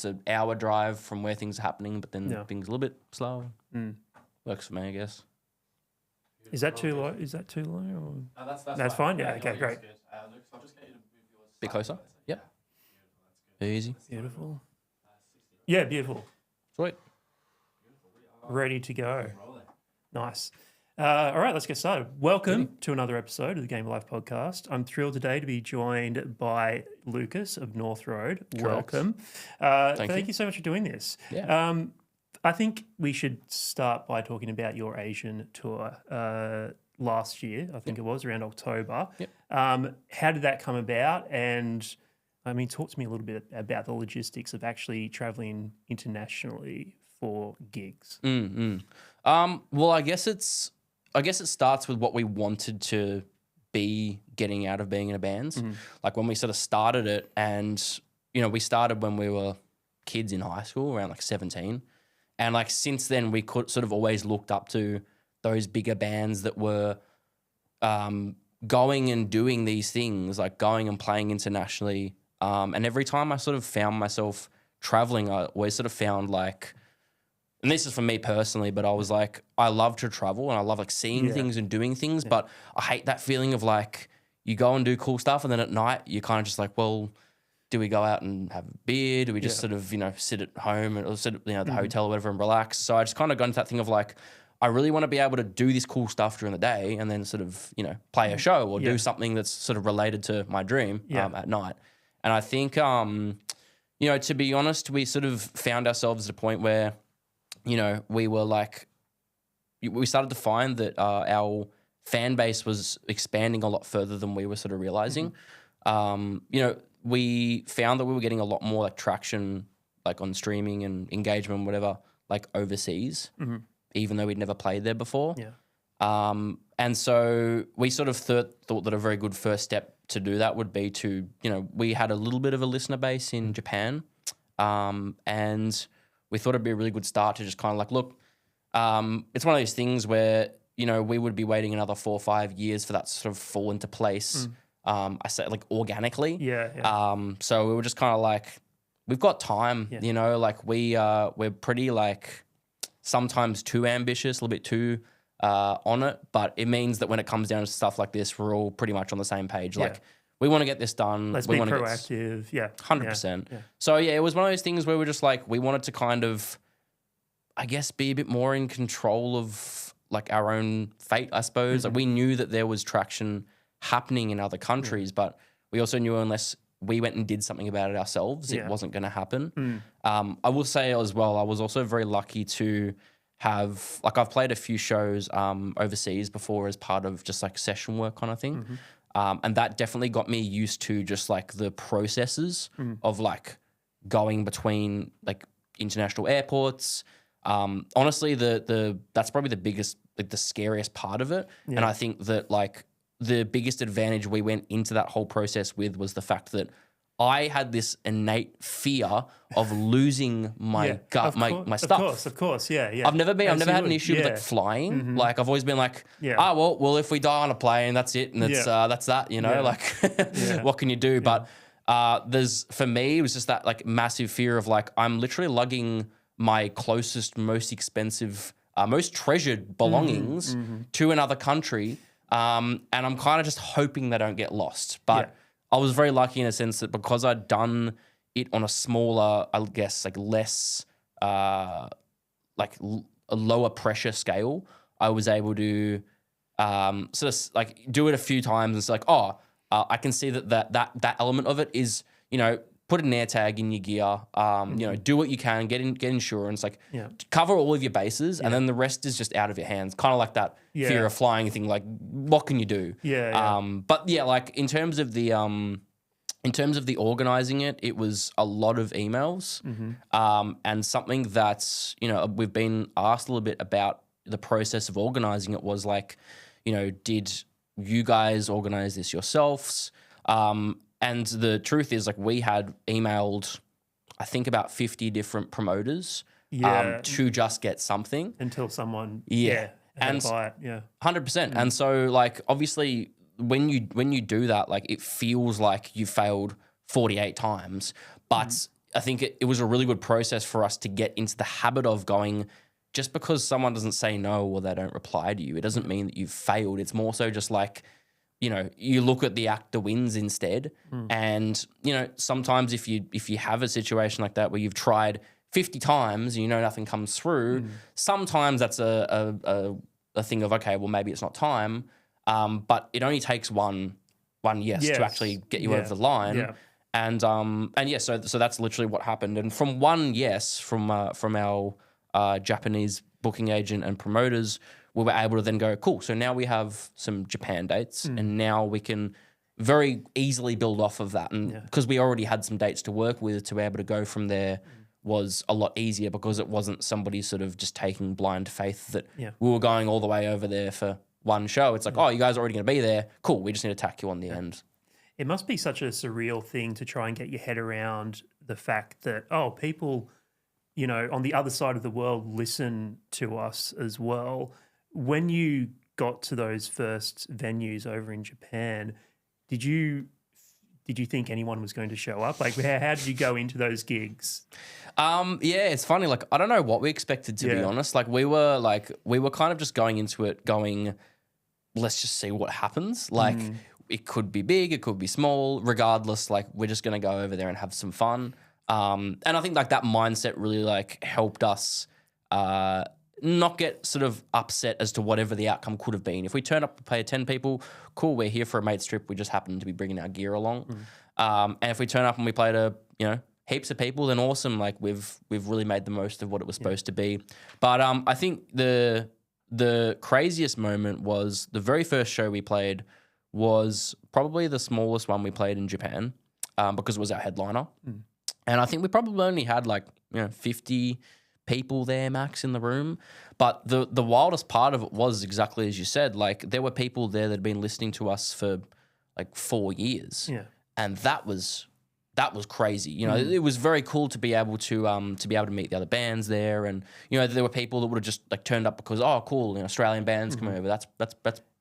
it's an hour drive from where things are happening, but then things a little bit slower. Works for me, I guess. Is that too low? Is that too low? Or? That's fine. Yeah. Okay. Great. Lucas, I'll just get you to move yours Bit closer. Yep. Easy. Beautiful. Yeah. Beautiful. Sweet. Ready to go. Nice. All right, let's get started. Welcome to another episode of the Game of Life podcast. I'm thrilled today to be joined by Lucas of North Road. Correct. Welcome. Thank you so much for doing this. Yeah. I think we should start by talking about your Asian tour last year. I think it was around October. Yep. How did that come about? And I mean, talk to me a little bit about the logistics of actually traveling internationally for gigs. Well, I guess it starts with what we wanted to be getting out of being in a band. Like when we sort of started it, and we started when we were kids in high school, around like 17, and like since then we could sort of always looked up to those bigger bands that were going and doing these things, like going and playing internationally. And every time I sort of found myself traveling, I always sort of found like, and this is for me personally, but I was like, I love to travel and I love like seeing things and doing things, but I hate that feeling of like you go and do cool stuff and then at night you're kind of just like, well, do we go out and have a beer? Do we just sort of, sit at home or sit at the hotel or whatever and relax? So I just kind of got into that thing of like, I really want to be able to do this cool stuff during the day and then sort of, play a show or do something that's sort of related to my dream at night. And I think, to be honest, we sort of found ourselves at a point where, we were like, we started to find that our fan base was expanding a lot further than we were sort of realizing. We found that we were getting a lot more like traction, like on streaming and engagement, and whatever, like overseas, even though we'd never played there before. And so we sort of thought that a very good first step to do that would be to, we had a little bit of a listener base in Japan, and we thought it'd be a really good start to just kind of like, look, it's one of those things where, we would be waiting another 4 or 5 years for that to sort of fall into place. I say like organically. So we were just kind of like, we've got time, like we're pretty like sometimes too ambitious, a little bit too on it, but it means that when it comes down to stuff like this, we're all pretty much on the same page. Like we want to get this done. Let's we be want proactive. 100%. So it was one of those things where we're just like, we wanted to kind of, I guess, be a bit more in control of like our own fate, I suppose. Like we knew that there was traction happening in other countries, but we also knew unless we went and did something about it ourselves, it wasn't going to happen. I will say as well, I was also very lucky to have, like I've played a few shows overseas before as part of just like session work kind of thing. And that definitely got me used to just like the processes of like going between like international airports. Honestly, that's probably the biggest, like the scariest part of it. And I think that like the biggest advantage we went into that whole process with was the fact that I had this innate fear of losing my my stuff. Of course, yeah. I've never had an issue with like flying. Like I've always been like, well, if we die on a plane, that's it, and that's that, like what can you do? But for me, it was just that like massive fear of like I'm literally lugging my closest, most expensive, most treasured belongings to another country, and I'm kind of just hoping they don't get lost. But I was very lucky in a sense that because I'd done it on a smaller, I guess, like less, a lower pressure scale, I was able to sort of like do it a few times. And it's like, I can see that element of it is, put an air tag in your gear, do what you can, get insurance, like cover all of your bases, and then the rest is just out of your hands. Kind of like that fear of flying thing. Like, what can you do? But like in terms of the organizing it was a lot of emails, and something that we've been asked a little bit about the process of organizing it was like, did you guys organize this yourselves? And the truth is, like, we had emailed, I think, about 50 different promoters to just get something. Until someone, and buy it, 100%. And so, like, obviously, when you do that, like, it feels like you failed 48 times, but I think it was a really good process for us to get into the habit of going, just because someone doesn't say no or they don't reply to you, it doesn't mean that you've failed. It's more so just like, you look at the act that wins instead. And, sometimes if you have a situation like that where you've tried 50 times and nothing comes through, sometimes that's a thing of, okay, well, maybe it's not time. But it only takes one yes to actually get you over the line. Yeah. And so that's literally what happened. And from one yes from our Japanese booking agent and promoters, we were able to then go, cool, so now we have some Japan dates and now we can very easily build off of that. And because we already had some dates to work with, to be able to go from there was a lot easier, because it wasn't somebody sort of just taking blind faith that we were going all the way over there for one show. It's like, oh, you guys are already going to be there. Cool, we just need to tack you on the end. It must be such a surreal thing to try and get your head around the fact that, people, on the other side of the world listen to us as well. When you got to those first venues over in Japan, did you think anyone was going to show up? Like, how did you go into those gigs? It's funny. Like, I don't know what we expected, to be honest. Like, we were kind of just going into it going, let's just see what happens. Like, it could be big, it could be small. Regardless, like, we're just going to go over there and have some fun. And I think like that mindset really like helped us not get sort of upset as to whatever the outcome could have been. If we turn up to play 10 people, cool, we're here for a mate's trip. We just happen to be bringing our gear along. And if we turn up and we play to, heaps of people, then awesome. Like, we've really made the most of what it was supposed to be. But I think the craziest moment was the very first show we played was probably the smallest one we played in Japan, because it was our headliner. And I think we probably only had 50 people there max in the room. But the wildest part of it was exactly as you said. Like, there were people there that had been listening to us for like 4 years. Yeah. And that was crazy. It was very cool to be able to meet the other bands there. And, there were people that would have just like turned up because, oh, cool, Australian bands coming over. That's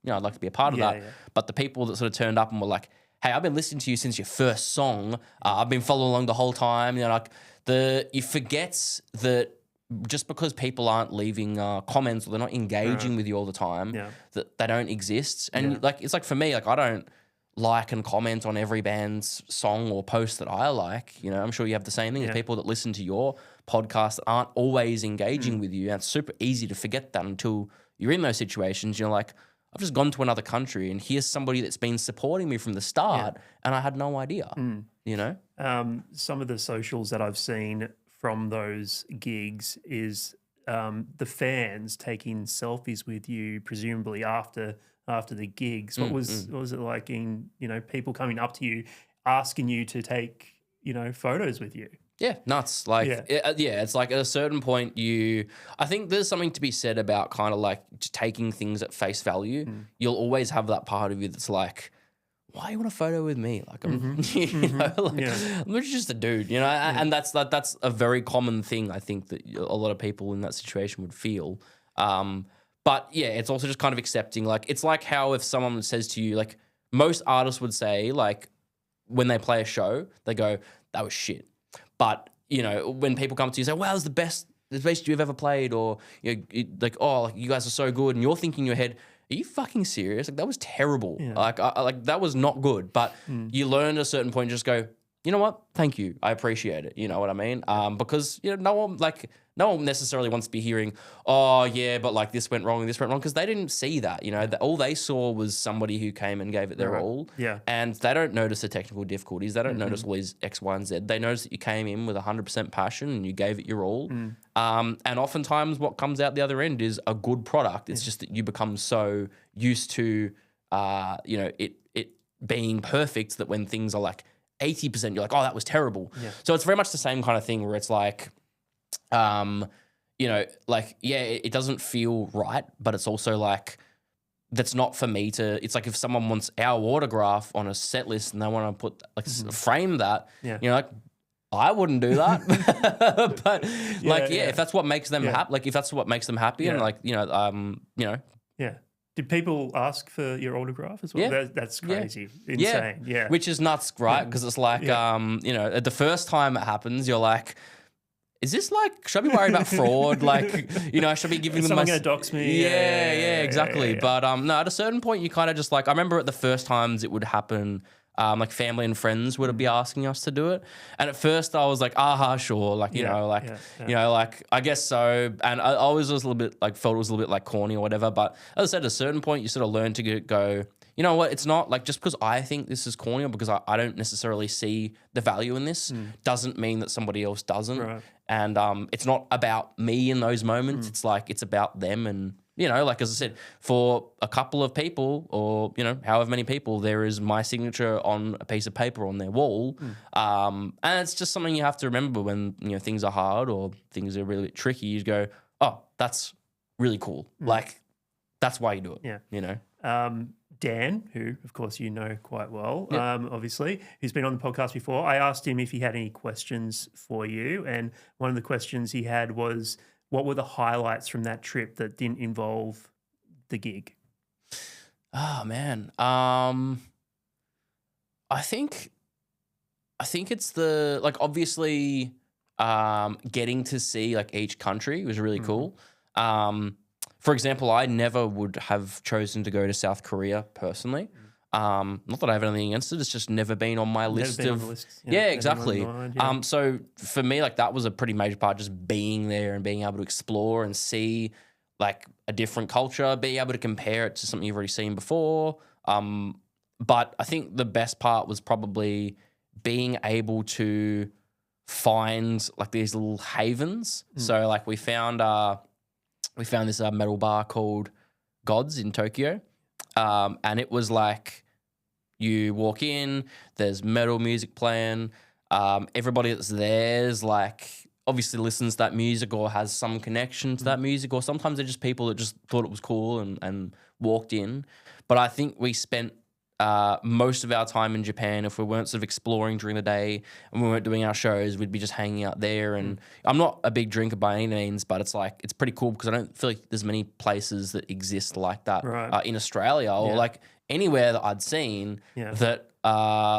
I'd like to be a part of that. Yeah. But the people that sort of turned up and were like, hey, I've been listening to you since your first song. I've been following along the whole time. You forget that just because people aren't leaving comments or they're not engaging with you all the time, that they don't exist. And it's like for me, like, I don't like and comment on every band's song or post that I like. I'm sure you have the same thing. There's people that listen to your podcast that aren't always engaging with you. And it's super easy to forget that until you're in those situations. You're like, I've just gone to another country and here's somebody that's been supporting me from the start and I had no idea, Some of the socials that I've seen from those gigs is the fans taking selfies with you, presumably after the gigs. What was it like in, people coming up to you, asking you to take, photos with you? Yeah, nuts. Like, it's like at a certain point I think there's something to be said about kind of like just taking things at face value. You'll always have that part of you that's like, why do you want a photo with me? Like, I'm, I'm just a dude, and that's a very common thing. I think that a lot of people in that situation would feel. But yeah, it's also just kind of accepting, like, it's like how if someone says to you, like, most artists would say, like, when they play a show, they go, that was shit. But, when people come to you and say, wow, it's the best you've ever played, or, like, oh, like, you guys are so good, and you're thinking in your head, are you fucking serious? Like, that was terrible. Yeah. Like, that was not good. But you learn at a certain point, just go, you know what? Thank you. I appreciate it. You know what I mean? Because, no one necessarily wants to be hearing, oh, yeah, but like this went wrong and this went wrong, because they didn't see that. All they saw was somebody who came and gave it their all. Yeah. And they don't notice the technical difficulties. They don't notice all these X, Y, and Z. They notice that you came in with 100% passion and you gave it your all. And oftentimes what comes out the other end is a good product. It's just that you become so used to, it being perfect that when things are like 80%, you're like, oh, that was terrible. Yeah. So it's very much the same kind of thing where it's like, it doesn't feel right, but it's also like, that's not for me to, it's like if someone wants our autograph on a set list and they want to put, like, frame that, like, I wouldn't do that. But if that's what makes them happy, like, if that's what makes them happy and like, Yeah. Did people ask for your autograph as well? Yeah. That's crazy. Insane. Yeah. Which is nuts, right? Because it's like, the first time it happens, you're like, is this like, should I be worried about fraud? Like, should I be giving them someone going to dox me? Yeah, exactly. But no, at a certain point, you kind of just like, I remember at the first times it would happen, like family and friends would be asking us to do it. And at first I was like, sure. Like, like, I guess so. And I always was a little bit like, felt it was a little bit like corny or whatever. But as I said, at a certain point, you sort of learn to go, you know what, it's not like just because I think this is corny or because I don't necessarily see the value in this doesn't mean that somebody else doesn't. Right. And it's not about me in those moments. It's like, it's about them. And, like as I said, for a couple of people or, however many people, there is my signature on a piece of paper on their wall. And it's just something you have to remember when, things are hard or things are really tricky. You go, oh, that's really cool. Like, that's why you do it, Dan, who, of course, you know quite well, obviously, who's been on the podcast before, I asked him if he had any questions for you. And one of the questions he had was, what were the highlights from that trip that didn't involve the gig? Oh, man. I think it's the, like, obviously getting to see, like, each country was really cool. For example, I never would have chosen to go to South Korea personally. Not that I have anything against it. It's just never been on my list of. Yeah, exactly. Mind, so for me, like that was a pretty major part, just being there and being able to explore and see like a different culture, being able to compare it to something you've already seen before. But I think the best part was probably being able to find like these little havens. So like we found this metal bar called Gods in Tokyo. And it was like you walk in, there's metal music playing. Everybody that's there is like obviously listens to that music or has some connection to that music, or sometimes they're just people that just thought it was cool and walked in. But I think we spent most of our time in Japan, if we weren't sort of exploring during the day and we weren't doing our shows, we'd be just hanging out there. And I'm not a big drinker by any means, but it's like, it's pretty cool because I don't feel like there's many places that exist like that in Australia or like anywhere that I'd seen that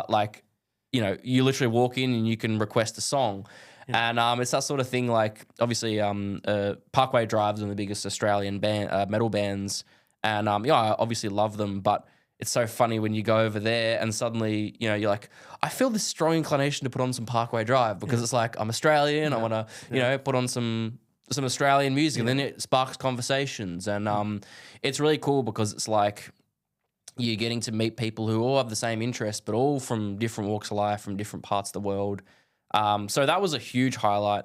like, you literally walk in and you can request a song. And it's that sort of thing, like obviously Parkway Drive's one of the biggest Australian metal bands. And I obviously love them, but it's so funny when you go over there and suddenly, you're like, I feel this strong inclination to put on some Parkway Drive because it's like, I'm Australian. I want to, put on some Australian music and then it sparks conversations. And it's really cool because it's like you're getting to meet people who all have the same interests, but all from different walks of life, from different parts of the world. So that was a huge highlight.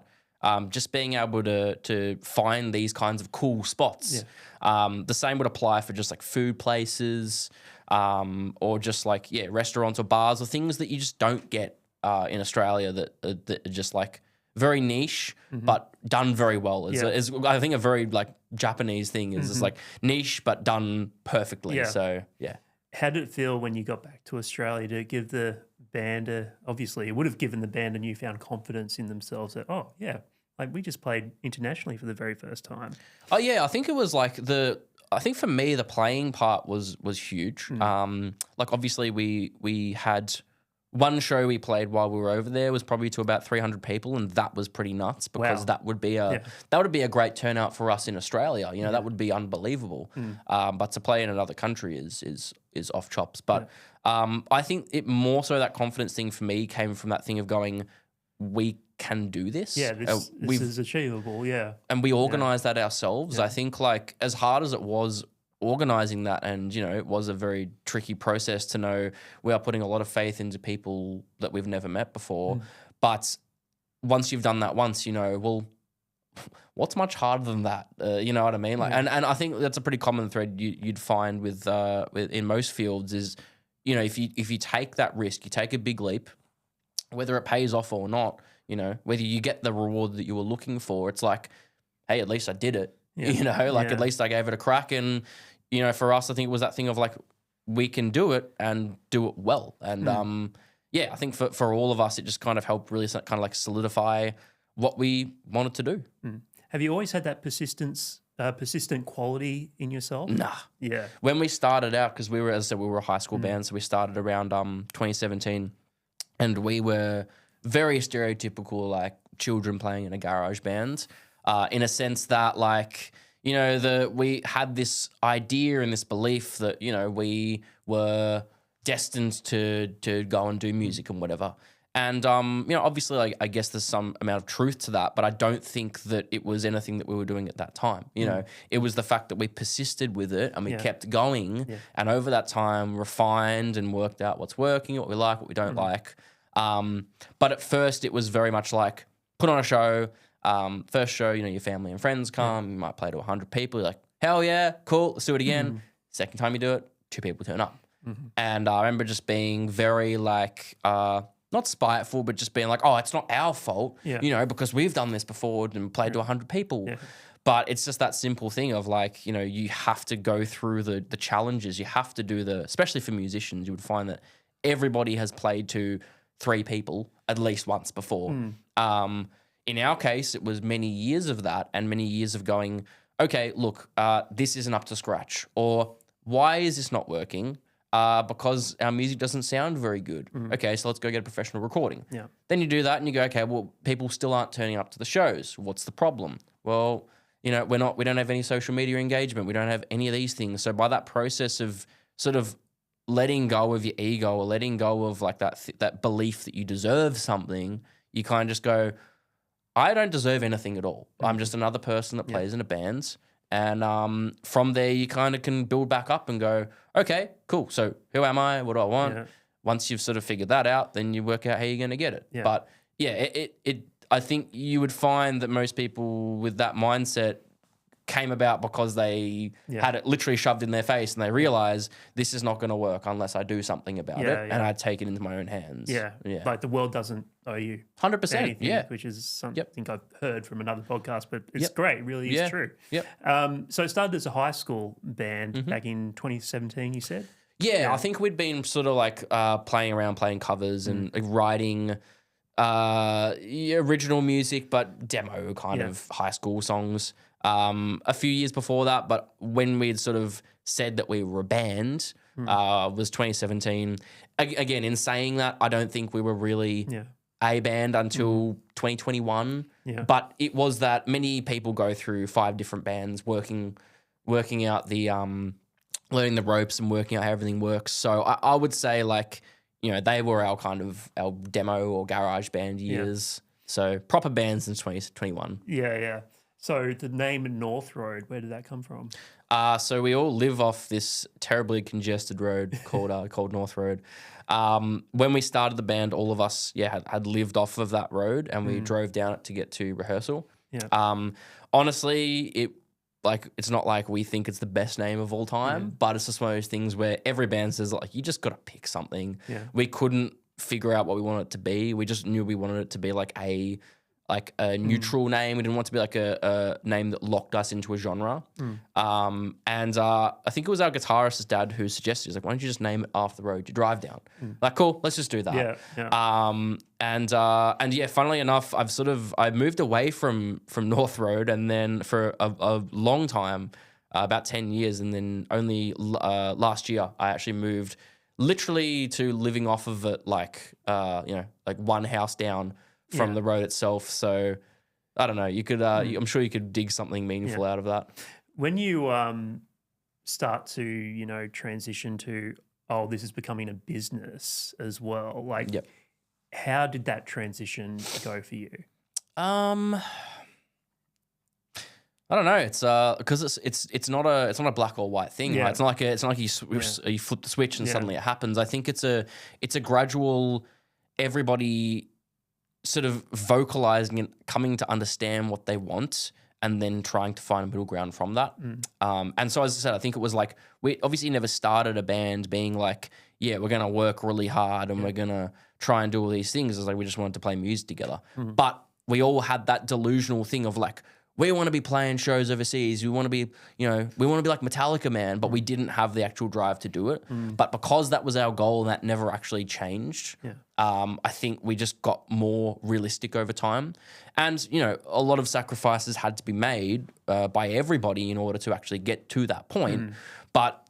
Just being able to find these kinds of cool spots. The same would apply for just like food places, or just like, restaurants or bars or things that you just don't get in Australia that are just like very niche, but done very well. Is I think a very like Japanese thing is it's like niche, but done perfectly. So, How did it feel when you got back to Australia to give the band obviously it would have given the band a newfound confidence in themselves that, like we just played internationally for the very first time. Oh yeah, I think it was like I think for me the playing part was huge. Like obviously we had one show we played while we were over there was probably to about 300 people, and that was pretty nuts because that would be a great turnout for us in Australia. That would be unbelievable. But to play in another country is off chops. But I think it more so that confidence thing for me came from that thing of going, we can do this. Yeah, this is achievable, And we organised that ourselves. I think like as hard as it was organising that, and it was a very tricky process to know we are putting a lot of faith into people that we've never met before. But once you've done that once, well, what's much harder than that? You know what I mean? Like, and I think that's a pretty common thread you'd find with in most fields is, if you take that risk, you take a big leap, whether it pays off or not, whether you get the reward that you were looking for, it's like, hey, at least I did it. At least I gave it a crack. And, for us, I think it was that thing of like, we can do it and do it well. And I think for all of us, it just kind of helped really kind of like solidify what we wanted to do. Have you always had that persistence persistent quality in yourself? Nah. Yeah. When we started out, because we were, as I said, we were a high school band, so we started around 2017, and we were very stereotypical, like children playing in a garage band, in a sense that, like, you know, we had this idea and this belief that, you know, we were destined to go and do music and whatever. And, you know, obviously, like, I guess there's some amount of truth to that, but I don't think that it was anything that we were doing at that time. You know, it was the fact that we persisted with it and we kept going, and over that time refined and worked out what's working, what we like, what we don't like. But at first it was very much like put on a show. First show, you know, your family and friends come, you might play to 100 people. You're like, hell yeah, cool, let's do it again. Second time you do it, 2 people turn up. And I remember just being very like, not spiteful, but just being like, oh, it's not our fault, you know, because we've done this before and played to 100 people. But it's just that simple thing of like, you know, you have to go through the challenges. You have to do especially for musicians, you would find that everybody has played to 3 people at least once before. In our case, it was many years of that and many years of going, okay, look, this isn't up to scratch, or why is this not working? Because our music doesn't sound very good. Okay, so let's go get a professional recording. Then you do that and you go, okay, well, people still aren't turning up to the shows. What's the problem? Well, you know, we don't have any social media engagement. We don't have any of these things. So by that process of sort of letting go of your ego, or letting go of like that belief that you deserve something, you kind of just go, I don't deserve anything at all. I'm just another person that plays in a band. And from there, you kind of can build back up and go, okay, cool. So who am I? What do I want? Once you've sort of figured that out, then you work out how you're going to get it. But yeah, I think you would find that most people with that mindset came about because they had it literally shoved in their face and they realize this is not going to work unless I do something about it and I take it into my own hands. Like the world doesn't owe you 100%, anything, which is something I've heard from another podcast, but it's great. It really is true. So it started as a high school band back in 2017, you said? Yeah, I think we'd been sort of like playing around, playing covers and like writing original music, but demo kind of high school songs. A few years before that, but when we had sort of said that we were a band, was 2017. Again, in saying that, I don't think we were really a band until 2021. But it was that many people go through 5 different bands, working out the learning the ropes and working out how everything works. So I would say, like, you know, they were our kind of our demo or garage band years. So proper bands in 2021. So the name North Road, where did that come from? So we all live off this terribly congested road called North Road. When we started the band, all of us had lived off of that road, and we drove down it to get to rehearsal. Honestly, it's not like we think it's the best name of all time, but it's just one of those things where every band says, like, you just got to pick something. We couldn't figure out what we wanted it to be. We just knew we wanted it to be like a neutral name. We didn't want it to be like a name that locked us into a genre. And I think it was our guitarist's dad who suggested, he's like, why don't you just name it after the road you drive down? Like, cool, let's just do that. And funnily enough, I moved away from North Road, and then for a long time, about 10 years, and then only last year I actually moved literally to living off of it, like one house down from the road itself. So I don't know, you could I'm sure you could dig something meaningful out of that. When you start to, you know, transition to, oh, this is becoming a business as well, like how did that transition go for you? I don't know. It's because it's not a black or white thing. Right? It's not like you flip the switch and suddenly it happens. I think it's a gradual, everybody sort of vocalizing and coming to understand what they want, and then trying to find a middle ground from that. And so, as I said, I think it was like, we obviously never started a band being like, we're going to work really hard and we're going to try and do all these things. It's like we just wanted to play music together. But we all had that delusional thing of like, we want to be playing shows overseas. We want to be, we want to be like Metallica, man, but we didn't have the actual drive to do it. But because that was our goal and that never actually changed, I think we just got more realistic over time. And, a lot of sacrifices had to be made by everybody in order to actually get to that point. But,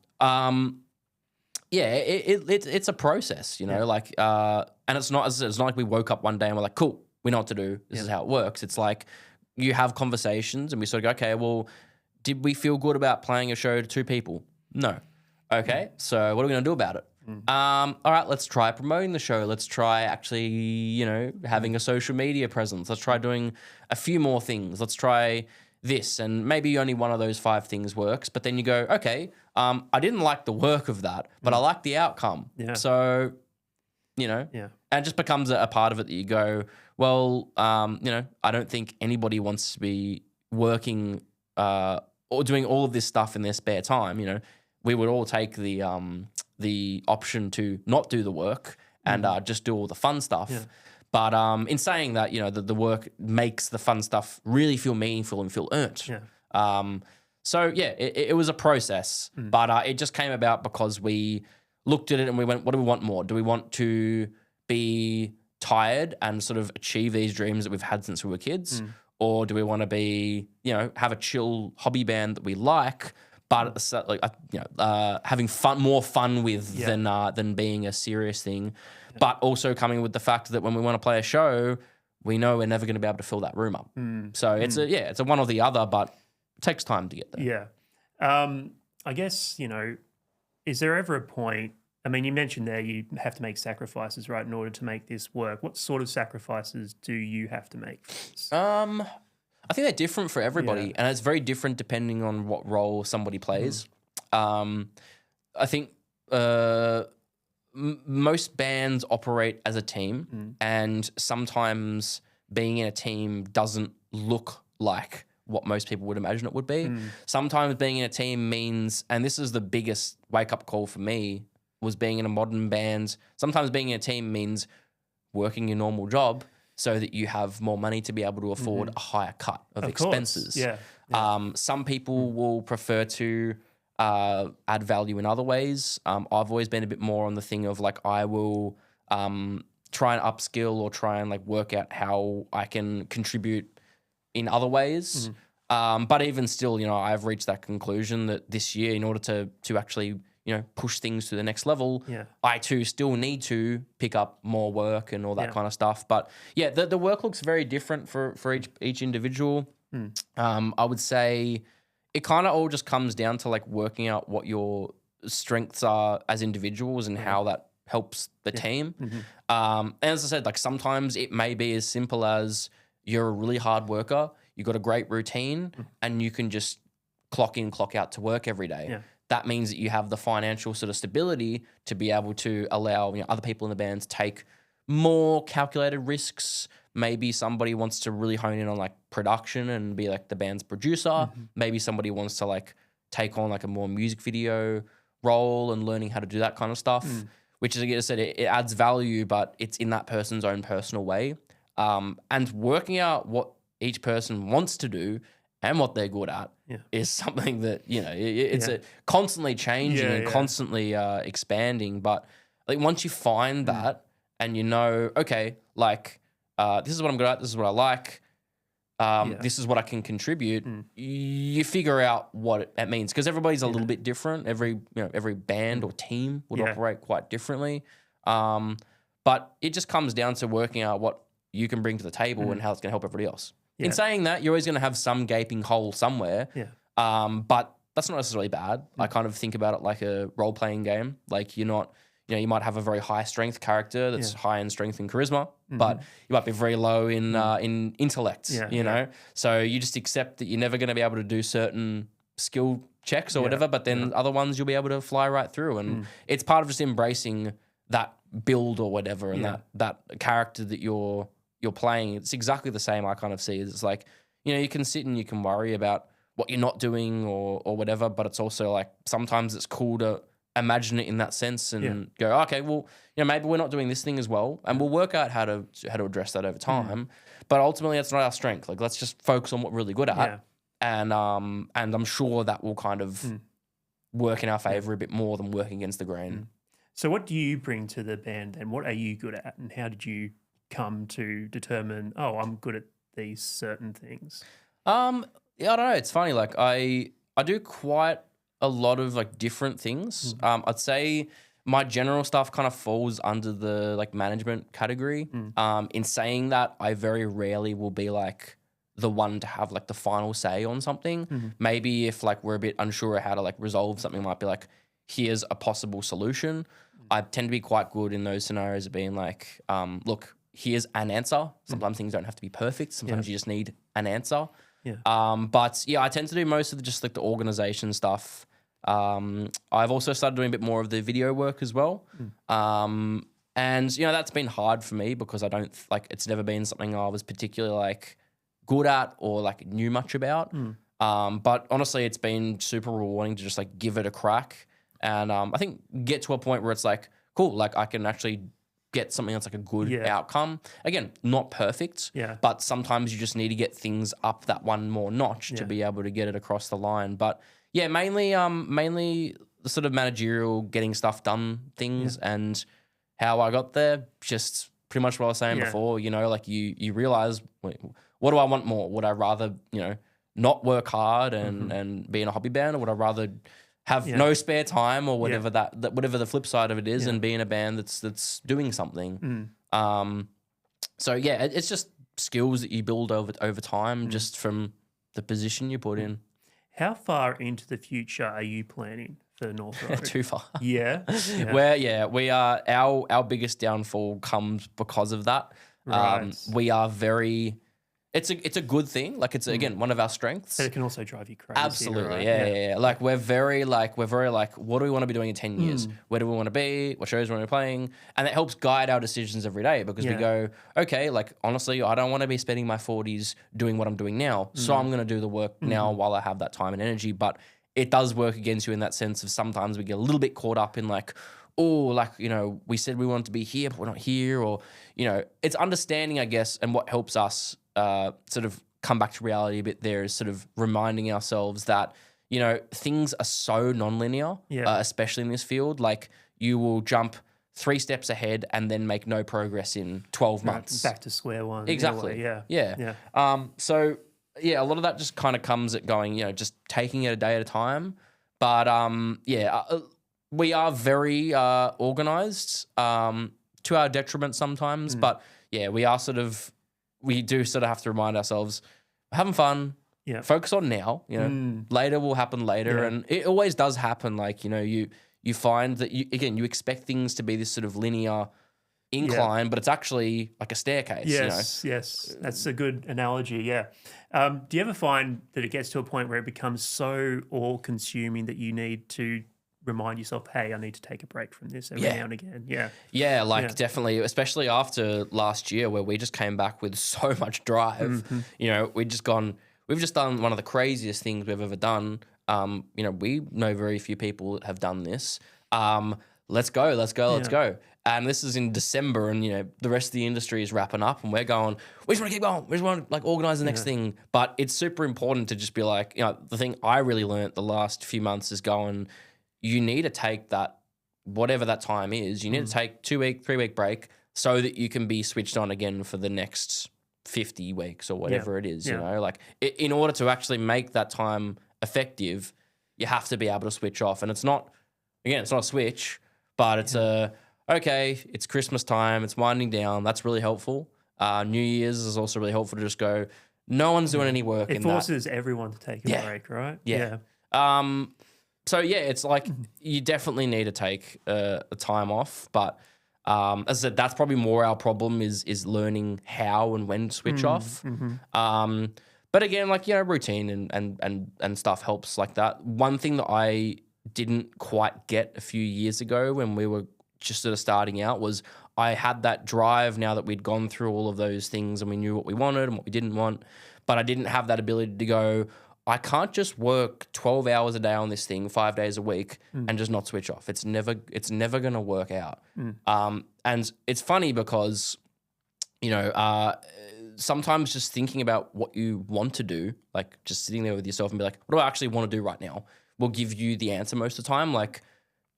it's a process, like, and it's not like we woke up one day and we're like, cool, we know what to do. This is how it works. It's like, you have conversations and we sort of go, okay, well, did we feel good about playing a show to 2 people? No. Okay, so what are we going to do about it? All right, let's try promoting the show. Let's try actually, having a social media presence. Let's try doing a few more things. Let's try this. And maybe only one of those 5 things works. But then you go, okay, I didn't like the work of that, but I like the outcome. Yeah. So, and it just becomes a part of it that you go, well, I don't think anybody wants to be working or doing all of this stuff in their spare time. We would all take the option to not do the work and just do all the fun stuff. Yeah. But in saying that, the work makes the fun stuff really feel meaningful and feel earned. Yeah. It was a process, but it just came about because we looked at it and we went, what do we want more? Do we want to be tired and sort of achieve these dreams that we've had since we were kids? Or do we want to be, have a chill hobby band that we like, but having more fun with than being a serious thing, but also coming with the fact that when we want to play a show, we know we're never going to be able to fill that room up. So it's a one or the other, but it takes time to get there. Yeah. I guess, is there ever a point, I mean, you mentioned there you have to make sacrifices, right, in order to make this work. What sort of sacrifices do you have to make? I think they're different for everybody, and it's very different depending on what role somebody plays. I think most bands operate as a team, and sometimes being in a team doesn't look like what most people would imagine it would be. Sometimes being in a team means, and this is the biggest wake-up call for me, was being in a modern band. Sometimes being in a team means working your normal job so that you have more money to be able to afford a higher cut of expenses. Yeah. Some people will prefer to add value in other ways. I've always been a bit more on the thing of like, I will try and upskill or try and like work out how I can contribute in other ways. But even still, I've reached that conclusion that this year, in order to actually push things to the next level, I too still need to pick up more work and all that kind of stuff. But yeah, the work looks very different for each individual. I would say it kind of all just comes down to like working out what your strengths are as individuals and how that helps the team. And as I said, like sometimes it may be as simple as you're a really hard worker, you got a great routine, and you can just clock in, clock out to work every day. That means that you have the financial sort of stability to be able to allow other people in the band to take more calculated risks. Maybe somebody wants to really hone in on like production and be like the band's producer. Maybe somebody wants to like take on like a more music video role and learning how to do that kind of stuff, which is, like I said, it adds value, but it's in that person's own personal way. And working out what each person wants to do and what they're good at is something that, it's a constantly changing and constantly expanding. But like once you find that and okay, like this is what I'm good at, this is what I like, this is what I can contribute, you figure out what it means. Because everybody's a little bit different. Every band or team would operate quite differently. But it just comes down to working out what you can bring to the table and how it's going to help everybody else. In saying that, you're always going to have some gaping hole somewhere, but that's not necessarily bad. I kind of think about it like a role-playing game. Like you're not, you might have a very high-strength character that's high in strength and charisma, but you might be very low in intellect, So you just accept that you're never going to be able to do certain skill checks or whatever, but then other ones you'll be able to fly right through. And it's part of just embracing that build or whatever and that character that you're playing. It's exactly the same I kind of see. It's like, you can sit and you can worry about what you're not doing or whatever, but it's also like sometimes it's cool to imagine it in that sense and go, okay, well, maybe we're not doing this thing as well, and we'll work out how to address that over time. but ultimately that's not our strength. Like let's just focus on what we're really good at. Yeah. And I'm sure that will kind of work in our favor a bit more than working against the grain. So what do you bring to the band then? What are you good at, and how did you come to determine, oh, I'm good at these certain things? Yeah, I don't know. It's funny. Like I do quite a lot of like different things. I'd say my general stuff kind of falls under the like management category. In saying that, I very rarely will be like the one to have like the final say on something. Maybe if like we're a bit unsure of how to like resolve something, might be like, here's a possible solution. I tend to be quite good in those scenarios of being like, look, here's an answer. Sometimes things don't have to be perfect. Sometimes you just need an answer. But yeah, I tend to do most of just like the organization stuff. I've also started doing a bit more of the video work as well. And you know, that's been hard for me because I don't like, it's never been something I was particularly like good at or like knew much about. But honestly, it's been super rewarding to just like give it a crack. And I think get to a point where it's like, cool, like I can actually get something that's like a good outcome. Again, not perfect, but sometimes you just need to get things up that one more notch to be able to get it across the line. But yeah, mainly the sort of managerial, getting stuff done things, and how I got there, just pretty much what I was saying before, you know, like you realize, wait, what do I want more? Would I rather, you know, not work hard and be in a hobby band, or would I rather have no spare time or whatever that whatever the flip side of it is, and be in a band that's doing something. So yeah, it's just skills that you build over time, just from the position you put in. How far into the future are you planning for North Road? Too far. Yeah. We are our biggest downfall comes because of that. Right. We are very. It's a good thing. Like it's again one of our strengths. But it can also drive you crazy. Absolutely, right? yeah. Like we're very like, what do we want to be doing in 10 years? Where do we want to be? What shows are we playing? And it helps guide our decisions every day because we go, okay, like honestly, I don't want to be spending my 40s doing what I'm doing now. So I'm going to do the work now while I have that time and energy. But it does work against you in that sense of sometimes we get a little bit caught up in like, oh, like, you know, we said we wanted to be here, but we're not here. Or, you know, it's understanding, I guess, and what helps us sort of come back to reality a bit there is sort of reminding ourselves that, you know, things are so non-linear, especially in this field. Like you will jump 3 steps ahead and then make no progress in 12 months. Back to square one. Exactly. Yeah. So yeah, a lot of that just kind of comes at going, you know, just taking it a day at a time. But we are very organized to our detriment sometimes. But yeah, we do sort of have to remind ourselves, having fun, focus on now, you know, later will happen later. And it always does happen. Like, you know, you find that you expect things to be this sort of linear incline, but it's actually like a staircase. Yes, you know? yes. That's a good analogy, yeah. Do you ever find that it gets to a point where it becomes so all-consuming that you need to remind yourself, hey, I need to take a break from this every now and again? Definitely, especially after last year where we just came back with so much drive. You know, we've just done one of the craziest things we've ever done. You know, we know very few people that have done this. Let's go. And this is in December, and you know the rest of the industry is wrapping up, and we're going, we just want to keep going. We just want to like organize the next thing. But it's super important to just be like, you know, the thing I really learned the last few months is going, you need to take that, whatever that time is, you need to take 2-week, 3-week break so that you can be switched on again for the next 50 weeks or whatever it is, you know, like in order to actually make that time effective, you have to be able to switch off. And it's not a switch, but it's okay, it's Christmas time, it's winding down. That's really helpful. New Year's is also really helpful to just go, no one's doing any work in that. It forces everyone to take a break, right? Yeah. So yeah, it's like you definitely need to take a time off, but as I said, that's probably more our problem is learning how and when to switch off. But again, like, you know, routine and stuff helps like that. One thing that I didn't quite get a few years ago when we were just sort of starting out was I had that drive now that we'd gone through all of those things and we knew what we wanted and what we didn't want, but I didn't have that ability to go, I can't just work 12 hours a day on this thing 5 days a week and just not switch off. It's never going to work out. And it's funny because, you know, sometimes just thinking about what you want to do, like just sitting there with yourself and be like, what do I actually want to do right now, will give you the answer most of the time. Like,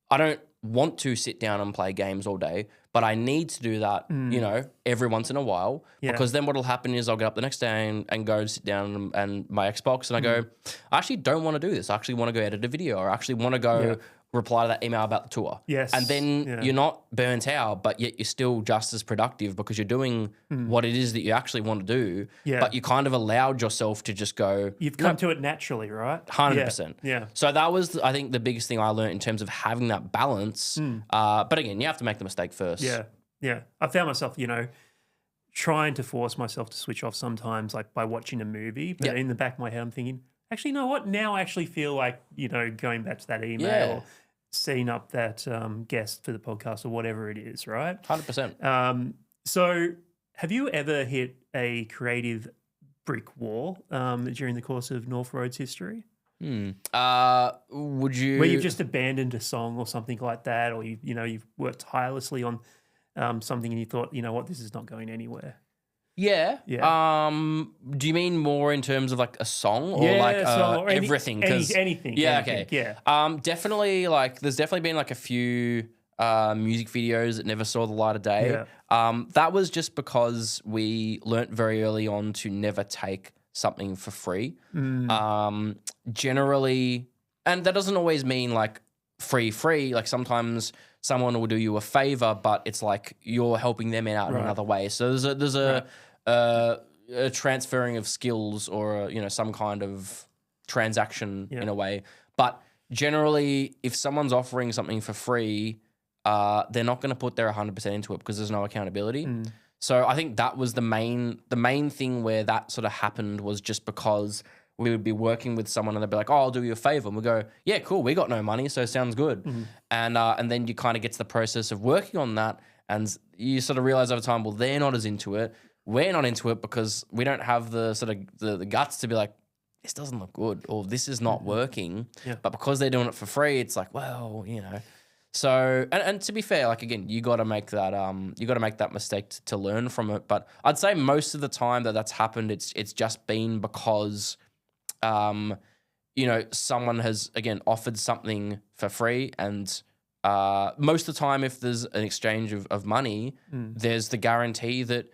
I don't want to sit down and play games all day, but I need to do that, you know, every once in a while, because then what'll happen is I'll get up the next day and go and sit down and my Xbox and I go, I actually don't want to do this. I actually want to go edit a video, or I actually want to go reply to that email about the tour. Yes. And then you're not burnt out, but yet you're still just as productive because you're doing what it is that you actually want to do. Yeah. But you kind of allowed yourself to just go. You've come to it naturally, right? 100%. Yeah. So that was, I think, the biggest thing I learned in terms of having that balance. But again, you have to make the mistake first. Yeah. Yeah. I found myself, you know, trying to force myself to switch off sometimes, like by watching a movie. But in the back of my head, I'm thinking, actually, you know what? Now I actually feel like, you know, going back to that email or setting up that guest for the podcast or whatever it is, right? 100%. So have you ever hit a creative brick wall during the course of North Road's history? Would you... Where you've just abandoned a song or something like that, or you've worked tirelessly on something and you thought, you know what, this is not going anywhere? Yeah. Do you mean more in terms of like a song or or everything? Anything. Yeah. Anything, okay. Yeah. Definitely. Like, there's definitely been like a few music videos that never saw the light of day. Yeah. That was just because we learnt very early on to never take something for free. Generally, and that doesn't always mean like free. Like sometimes someone will do you a favor, but it's like you're helping them out in another way. So there's a transferring of skills or some kind of transaction in a way. But generally, if someone's offering something for free, they're not going to put their 100% into it because there's no accountability. So I think that was the main thing where that sort of happened, was just because we would be working with someone and they'd be like, oh, I'll do you a favor. And we go, yeah, cool. We got no money, so sounds good. And then you kind of get to the process of working on that, and you sort of realize over time, well, they're not as into it. We're not into it because we don't have the sort of the guts to be like, this doesn't look good, or this is not working. But because they're doing it for free, it's like, well, So, and to be fair, like, again, you got to make that mistake to learn from it. But I'd say most of the time that's happened, it's just been because, someone has, again, offered something for free, and most of the time, if there's an exchange of money, there's the guarantee that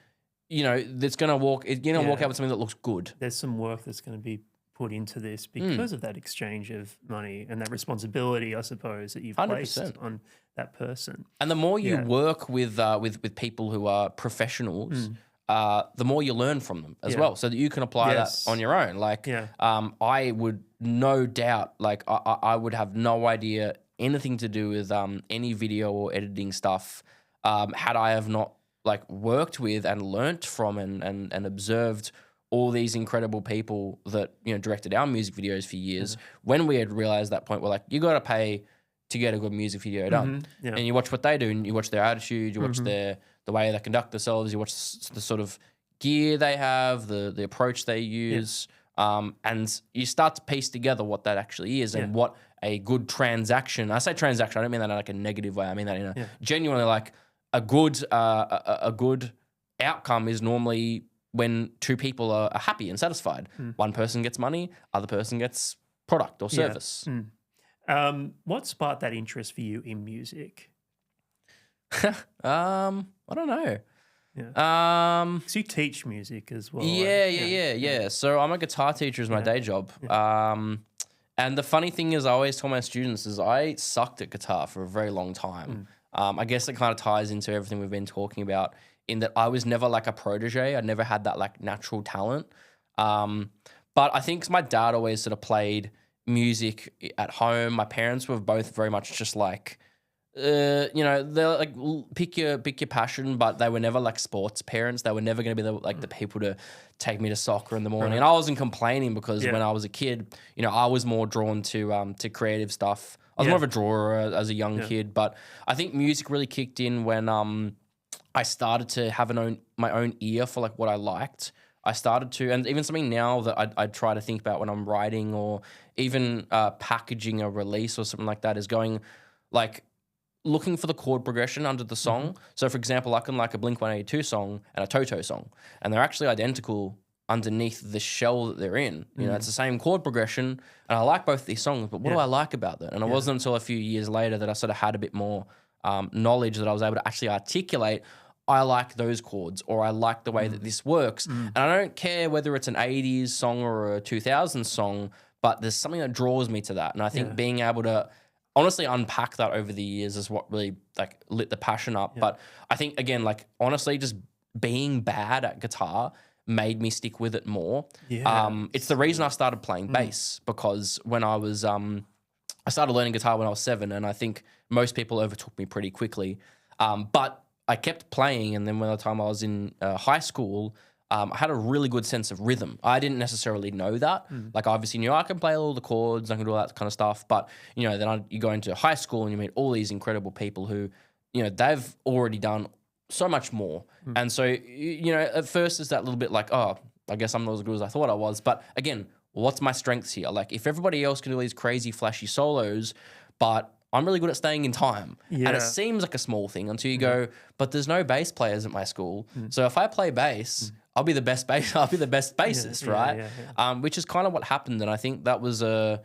that's going to walk out with something that looks good. There's some work that's going to be put into this because of that exchange of money and that responsibility, I suppose, that you've 100%. placed on that person. And the more you work with people who are professionals, the more you learn from them as well, so that you can apply that on your own. Like, I would no doubt, like, I would have no idea anything to do with any video or editing stuff had I have not like worked with and learnt from and observed all these incredible people that directed our music videos for years. When we had realized that point, we're like, you got to pay to get a good music video done. And you watch what they do, and you watch their attitude, you watch the way they conduct themselves, you watch the sort of gear they have, the approach they use, and you start to piece together what that actually is and what a good transaction. I say transaction, I don't mean that in like a negative way. I mean that in a genuinely like a good outcome is normally when two people are happy and satisfied. One person gets money, other person gets product or service. What sparked that interest for you in music? I don't know. So you teach music as well. Yeah. So I'm a guitar teacher as my day job. And the funny thing is, I always tell my students is I sucked at guitar for a very long time. I guess it kind of ties into everything we've been talking about, in that I was never like a protege. I never had that like natural talent. But I think my dad always sort of played music at home. My parents were both very much just like, they're like, pick your passion, but they were never like sports parents. They were never going to be the people to take me to soccer in the morning. And I wasn't complaining because when I was a kid, I was more drawn to creative stuff. I was more of a drawer as a young kid, but I think music really kicked in when I started to have my own ear for like what I liked. I started to, and even something now that I try to think about when I'm writing or even packaging a release or something like that, is going like, looking for the chord progression under the song. So, for example, I can like a Blink-182 song and a Toto song, and they're actually identical underneath the shell that they're in. You know, it's the same chord progression, and I like both these songs, but what do I like about that? And it wasn't until a few years later that I sort of had a bit more knowledge that I was able to actually articulate, I like those chords, or I like the way that this works. And I don't care whether it's an 80s song or a 2000s song, but there's something that draws me to that. And I think being able to honestly unpack that over the years is what really like lit the passion up. But I think, again, like honestly, just being bad at guitar made me stick with it more. It's the reason I started playing bass, because when I was I started learning guitar when I was 7, and I think most people overtook me pretty quickly. But I kept playing, and then by the time I was in high school, I had a really good sense of rhythm. I didn't necessarily know that. Like, I obviously knew I can play all the chords, I can do all that kind of stuff. But, you know, then you go into high school and you meet all these incredible people who, you know, they've already done so much more. And so, you know, at first it's that little bit like, oh, I guess I'm not as good as I thought I was. But again, what's my strengths here? Like, if everybody else can do these crazy flashy solos, but I'm really good at staying in time. And it seems like a small thing until you go, but there's no bass players at my school. So if I play bass, I'll be the best bassist, right? Which is kind of what happened. And I think that was a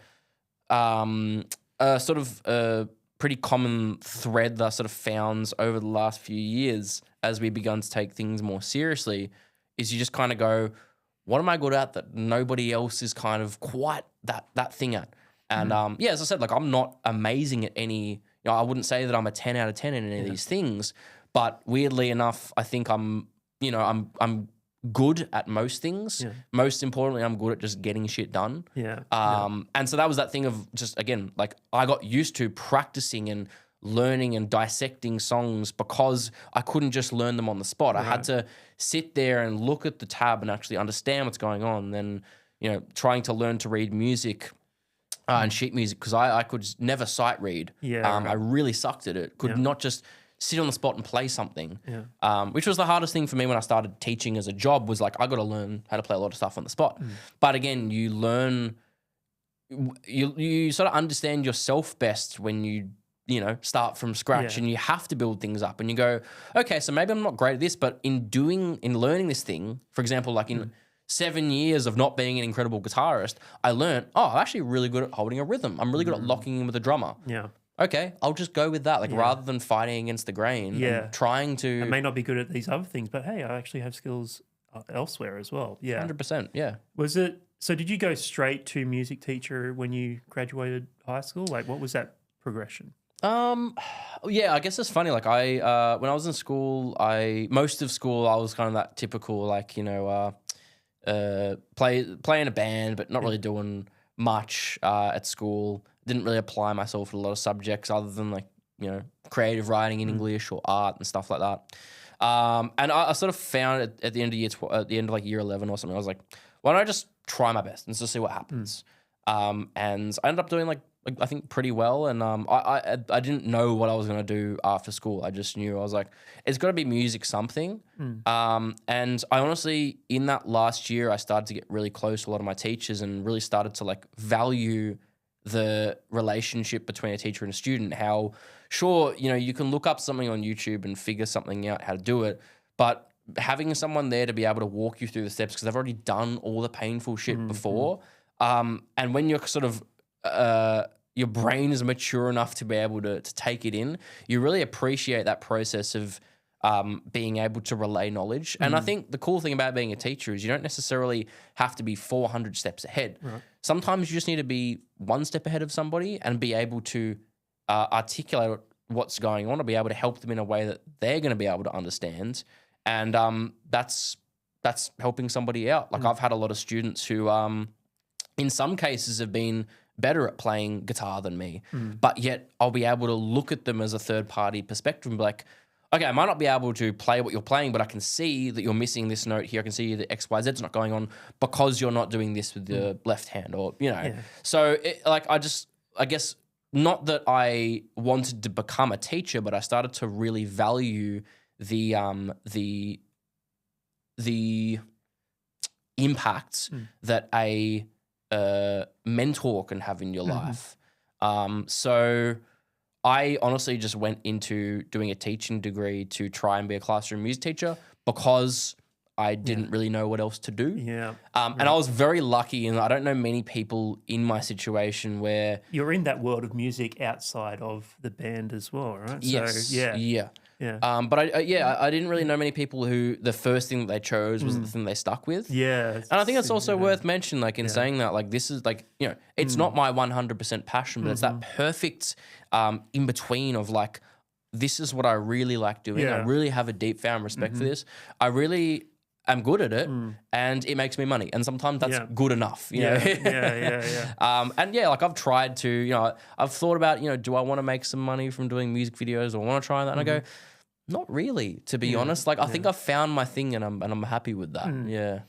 sort of a pretty common thread that I sort of found over the last few years as we begun to take things more seriously, is you just kind of go, what am I good at that nobody else is kind of quite that thing at? And yeah, as I said, like, I'm not amazing at any, you know, I wouldn't say that I'm a 10 out of 10 in any of these things, but weirdly enough, I think I'm good at most things. Most importantly, I'm good at just getting shit done. And so that was that thing of just, again, like, I got used to practicing and learning and dissecting songs because I couldn't just learn them on the spot. I had to sit there and look at the tab and actually understand what's going on. Then, you know, trying to learn to read music and sheet music, because I could just never sight read. I really sucked at it. Could not just sit on the spot and play something, which was the hardest thing for me when I started teaching as a job, was like, I got to learn how to play a lot of stuff on the spot. But again, you learn, you sort of understand yourself best when you know, start from scratch and you have to build things up, and you go, okay, so maybe I'm not great at this, but in learning this thing, for example, like in 7 years of not being an incredible guitarist, I learned, I'm actually really good at holding a rhythm. I'm really good at locking in with a drummer. Okay, I'll just go with that. Like, rather than fighting against the grain and trying to... I may not be good at these other things, but hey, I actually have skills elsewhere as well. 100%, yeah. So did you go straight to music teacher when you graduated high school? Like, what was that progression? Yeah, I guess it's funny. Like, when I was in school, most of school, I was kind of that typical, like, you know, play in a band, but not really doing much at school. Didn't really apply myself to a lot of subjects other than, like, you know, creative writing in English or art and stuff like that. And I sort of found at the end of like year 11 or something, I was like, why don't I just try my best and just see what happens? And I ended up doing like I think pretty well. And I didn't know what I was going to do after school. I just knew, I was like, it's got to be music something. And I honestly, in that last year, I started to get really close to a lot of my teachers and really started to like value the relationship between a teacher and a student. How, sure, you know, you can look up something on YouTube and figure something out how to do it, but having someone there to be able to walk you through the steps, because they've already done all the painful shit before. And when you're sort of your brain is mature enough to be able to take it in, you really appreciate that process of being able to relay knowledge. And I think the cool thing about being a teacher is you don't necessarily have to be 400 steps ahead. Sometimes you just need to be one step ahead of somebody and be able to articulate what's going on, or be able to help them in a way that they're going to be able to understand. And that's helping somebody out. Like, I've had a lot of students who in some cases have been better at playing guitar than me, but yet I'll be able to look at them as a third-party perspective and be like, okay, I might not be able to play what you're playing, but I can see that you're missing this note here. I can see that X, Y, Z's not going on because you're not doing this with the left hand, or, you know. So, I guess, not that I wanted to become a teacher, but I started to really value the impact that a mentor can have in your life. So I honestly just went into doing a teaching degree to try and be a classroom music teacher because I didn't really know what else to do. Yeah. And I was very lucky, and I don't know many people in my situation where you're in that world of music outside of the band as well, right? yes, So, yeah. But I didn't really know many people who the first thing that they chose was the thing they stuck with. Yeah. And I think it's also worth mentioning, like in saying that, like this is like, you know, it's not my 100% passion, but it's that perfect in between of like, this is what I really like doing. I really have a deep fan respect for this. I really am good at it, and it makes me money. And sometimes that's good enough, you know? And like I've tried to, you know, I've thought about, you know, do I want to make some money from doing music videos or want to try that? And I go, not really, to be honest. Like I think I've found my thing, and I'm happy with that. Yeah.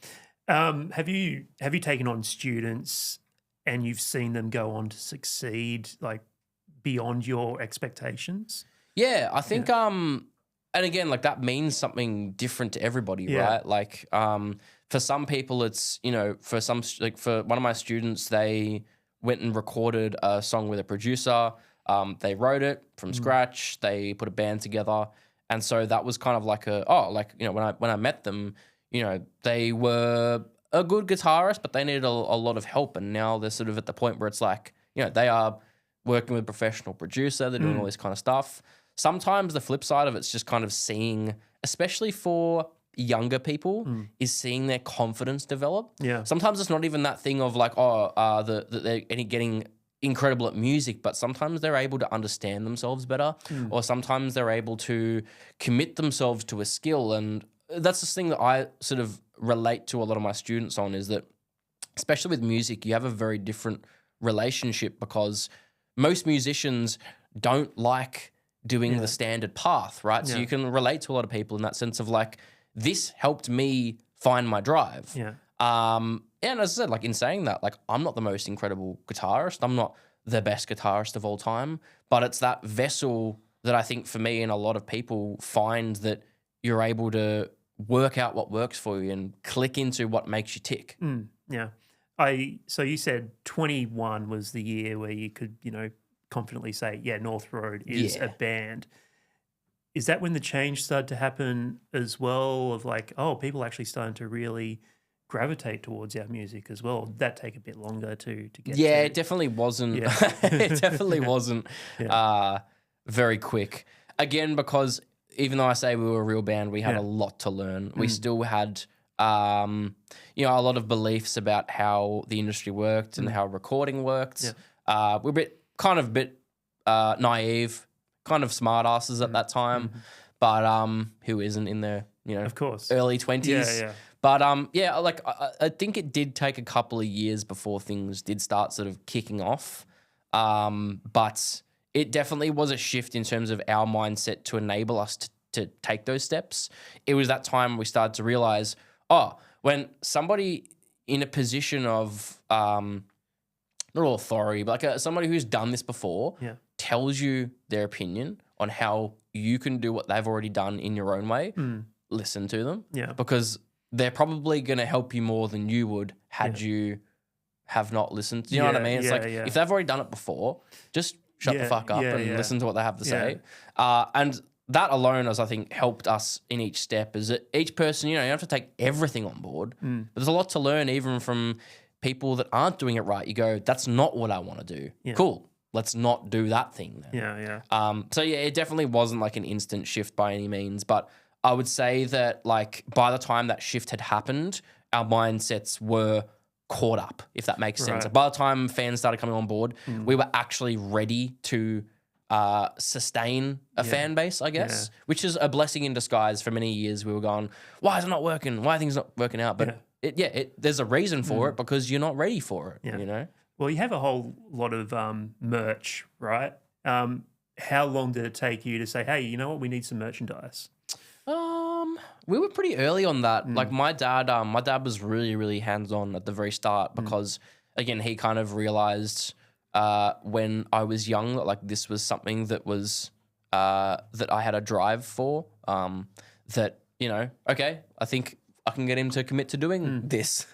Have you taken on students and you've seen them go on to succeed like beyond your expectations? Yeah, I think and again, like that means something different to everybody, right? Like for some people it's, you know, for some, like for one of my students, they went and recorded a song with a producer. They wrote it from scratch. They put a band together. And so that was kind of like you know, when I met them, you know, they were a good guitarist, but they needed a lot of help. And now they're sort of at the point where it's like, you know, they are working with a professional producer. They're doing all this kind of stuff. Sometimes the flip side of it's just kind of seeing, especially for younger people, is seeing their confidence develop. Yeah. Sometimes it's not even that thing of like, they're getting incredible at music, but sometimes they're able to understand themselves better, or sometimes they're able to commit themselves to a skill. And that's this thing that I sort of relate to a lot of my students on, is that especially with music, you have a very different relationship because most musicians don't like doing the standard path, right? So you can relate to a lot of people in that sense of like, this helped me find my drive. Yeah. And as I said, like in saying that, like I'm not the most incredible guitarist. I'm not the best guitarist of all time, but it's that vessel that I think for me and a lot of people find that you're able to work out what works for you and click into what makes you tick. Yeah. So you said 21 was the year where you could, you know, confidently say, yeah, North Road is a band. Is that when the change started to happen as well, of like, oh, people actually starting to really gravitate towards our music as well? Did that take a bit longer to get to? It definitely wasn't. It definitely wasn't very quick. Again, because even though I say we were a real band, we had a lot to learn. We still had, you know, a lot of beliefs about how the industry worked and how recording worked. We're a bit naive, kind of smart asses at that time, but who isn't in their, you know, of course, early 20s. But like I think it did take a couple of years before things did start sort of kicking off. But it definitely was a shift in terms of our mindset to enable us to take those steps. It was that time we started to realize, when somebody in a position of not authority, but like somebody who's done this before tells you their opinion on how you can do what they've already done in your own way, listen to them. Yeah. Because they're probably going to help you more than you would had you have not listened. Do you know what I mean? It's if they've already done it before, just shut the fuck up and listen to what they have to say. And that alone has, I think, helped us in each step, is that each person, you know, you don't have to take everything on board, but there's a lot to learn even from people that aren't doing it right. You go, that's not what I want to do. Yeah. Cool. Let's not do that thing then. So it definitely wasn't like an instant shift by any means, but I would say that like by the time that shift had happened, our mindsets were caught up, if that makes sense. By the time fans started coming on board, we were actually ready to sustain a fan base, I guess, which is a blessing in disguise. For many years we were going, why is it not working? Why are things not working out? But there's a reason for it, because you're not ready for it, you know? Well, you have a whole lot of merch, right? How long did it take you to say, hey, you know what, we need some merchandise? We were pretty early on that. Like my dad was really, really hands-on at the very start because, again, he kind of realized when I was young that like this was something that was that I had a drive for. That, you know, okay, I think I can get him to commit to doing this,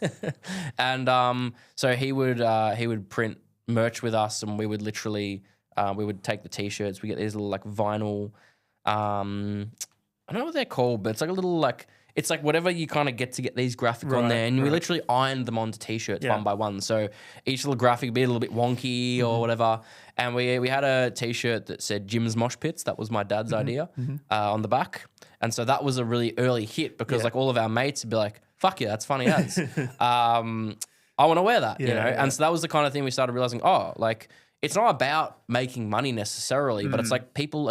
and so he would print merch with us, and we would literally We would take the T-shirts. We get these little like vinyl. I don't know what they're called, but it's like a little like it's like whatever you kind of get these graphic on there, and we literally ironed them onto T-shirts one by one. So each little graphic would be a little bit wonky or whatever. And we had a T-shirt that said Jim's Mosh Pits. That was my dad's idea on the back. And so that was a really early hit because like all of our mates would be like, fuck yeah, that's funny as. I want to wear that, you know? And so that was the kind of thing we started realizing, like it's not about making money necessarily, but it's like people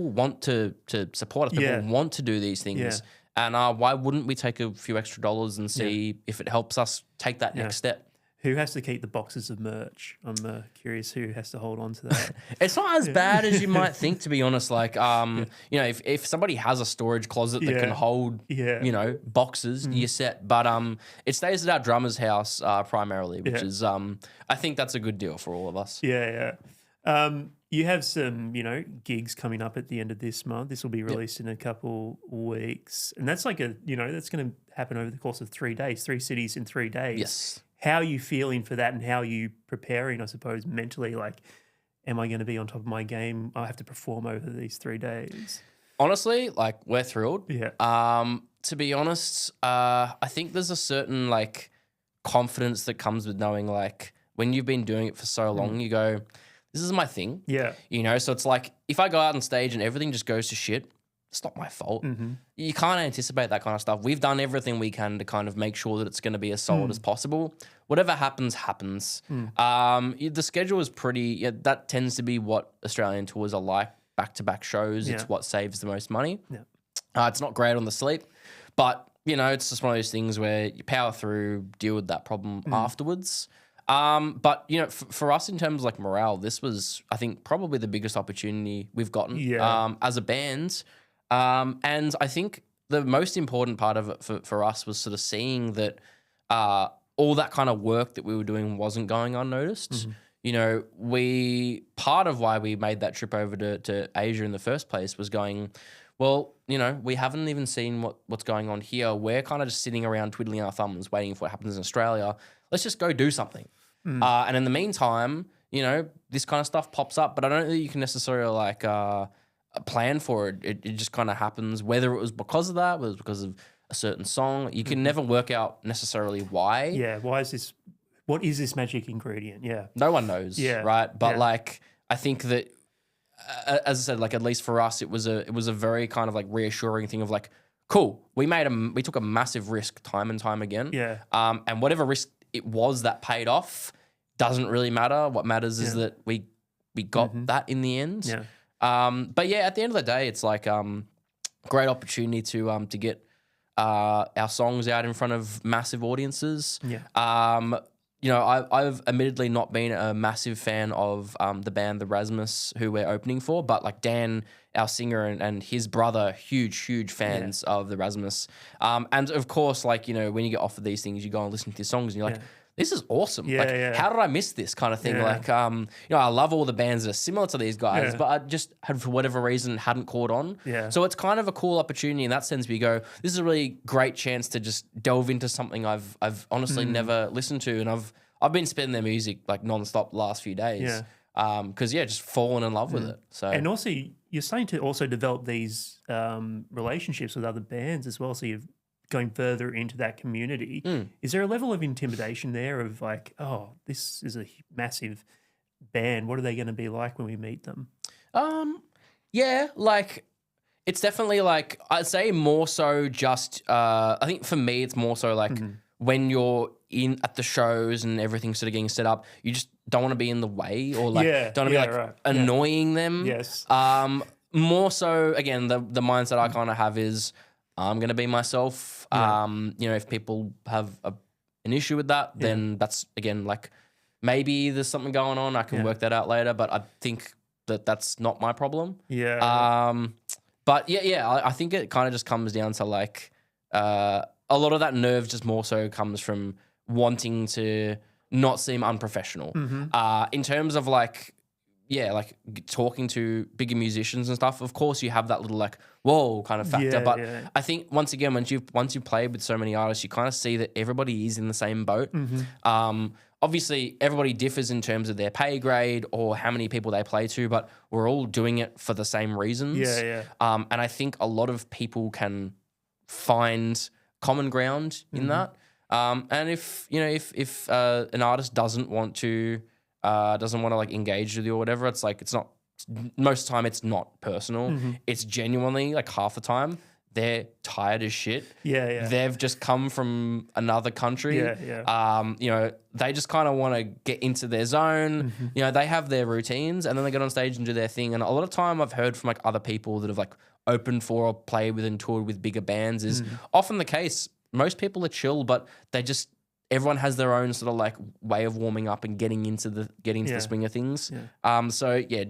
want to support us. People want to do these things. Yeah. And why wouldn't we take a few extra dollars and see if it helps us take that next step? Who has to keep the boxes of merch? I'm curious who has to hold on to that. It's not as bad as you might think, to be honest. Like, you know, if somebody has a storage closet that can hold, you know, boxes, you're set. But it stays at our drummer's house primarily, which is, I think that's a good deal for all of us. Yeah. You have some, you know, gigs coming up at the end of this month. This will be released in a couple weeks. And that's like that's going to happen over the course of 3 days, 3 cities in 3 days. Yes. How are you feeling for that and how are you preparing, I suppose, mentally? Like, am I going to be on top of my game? I have to perform over these 3 days. Honestly, like, we're thrilled. Yeah. To be honest, I think there's a certain, like, confidence that comes with knowing, like, when you've been doing it for so long, you go, this is my thing. Yeah. You know, so it's like, if I go out on stage and everything just goes to shit, it's not my fault. You can't anticipate that kind of stuff. We've done everything we can to kind of make sure that it's going to be as solid as possible. Whatever happens, happens. The schedule is pretty, that tends to be what Australian tours are like, back-to-back shows. It's what saves the most money. It's not great on the sleep, but, you know, it's just one of those things where you power through, deal with that problem afterwards. But, you know, for us in terms of like morale, this was, I think, probably the biggest opportunity we've gotten as a band. And I think the most important part of it for us was sort of seeing that all that kind of work that we were doing wasn't going unnoticed. You know, part of why we made that trip over to Asia in the first place was going, well, you know, we haven't even seen what's going on here. We're kind of just sitting around twiddling our thumbs waiting for what happens in Australia. Let's just go do something. And in the meantime, you know, this kind of stuff pops up, but I don't think you can necessarily like plan for it. It just kind of happens, whether it was because of that, whether it was because of a certain song. You can never work out necessarily why. Yeah, why is this? What is this magic ingredient? Yeah. No one knows, right? But like, I think that, as I said, like at least for us, it was a very kind of like reassuring thing of like, cool, we took a massive risk time and time again. Yeah. And whatever risk it was that paid off doesn't really matter. What matters is that we got that in the end. Yeah. But yeah, at the end of the day, it's like great opportunity to get our songs out in front of massive audiences. Yeah. You know, I've admittedly not been a massive fan of the band The Rasmus, who we're opening for, but like Dan, our singer, and his brother, huge fans of The Rasmus. And of course, like, you know, when you get offered these things, you go and listen to these songs and you're like, this is awesome. How did I miss this kind of thing? Yeah. Like, you know, I love all the bands that are similar to these guys, but I just had, for whatever reason, hadn't caught on. Yeah. So it's kind of a cool opportunity in that sense. We go, this is a really great chance to just delve into something I've honestly never listened to, and I've been spinning their music like nonstop the last few days. Because just fallen in love with it. So and also you're starting to also develop these relationships with other bands as well. So you're going further into that community. Is there a level of intimidation there of like, oh, this is a massive band. What are they going to be like when we meet them? Yeah, like it's definitely like, I'd say more so just, I think for me, it's more so like when you're at the shows and everything's sort of getting set up, you just don't want to be in the way or like don't want to be like annoying them. Yes. More so, again, the mindset I kind of have is I'm going to be myself. You know, if people have an issue with that, then that's, again, like maybe there's something going on. I can work that out later, but I think that's not my problem. Yeah. But I think it kind of just comes down to like a lot of that nerve just more so comes from wanting to not seem unprofessional. In terms of like, like talking to bigger musicians and stuff, of course you have that little like whoa kind of factor. But I think once again, once you've played with so many artists, you kind of see that everybody is in the same boat. Obviously, everybody differs in terms of their pay grade or how many people they play to, but we're all doing it for the same reasons. And I think a lot of people can find common ground in that. And if an artist doesn't want to like engage with you or whatever, it's like most of the time it's not personal. It's genuinely like half the time they're tired as shit. They've just come from another country. They just kind of want to get into their zone. They have their routines and then they get on stage and do their thing. And a lot of time I've heard from like other people that have like opened for or played with and toured with bigger bands is often the case. Most people are chill, but everyone has their own sort of like way of warming up and getting into the swing of things.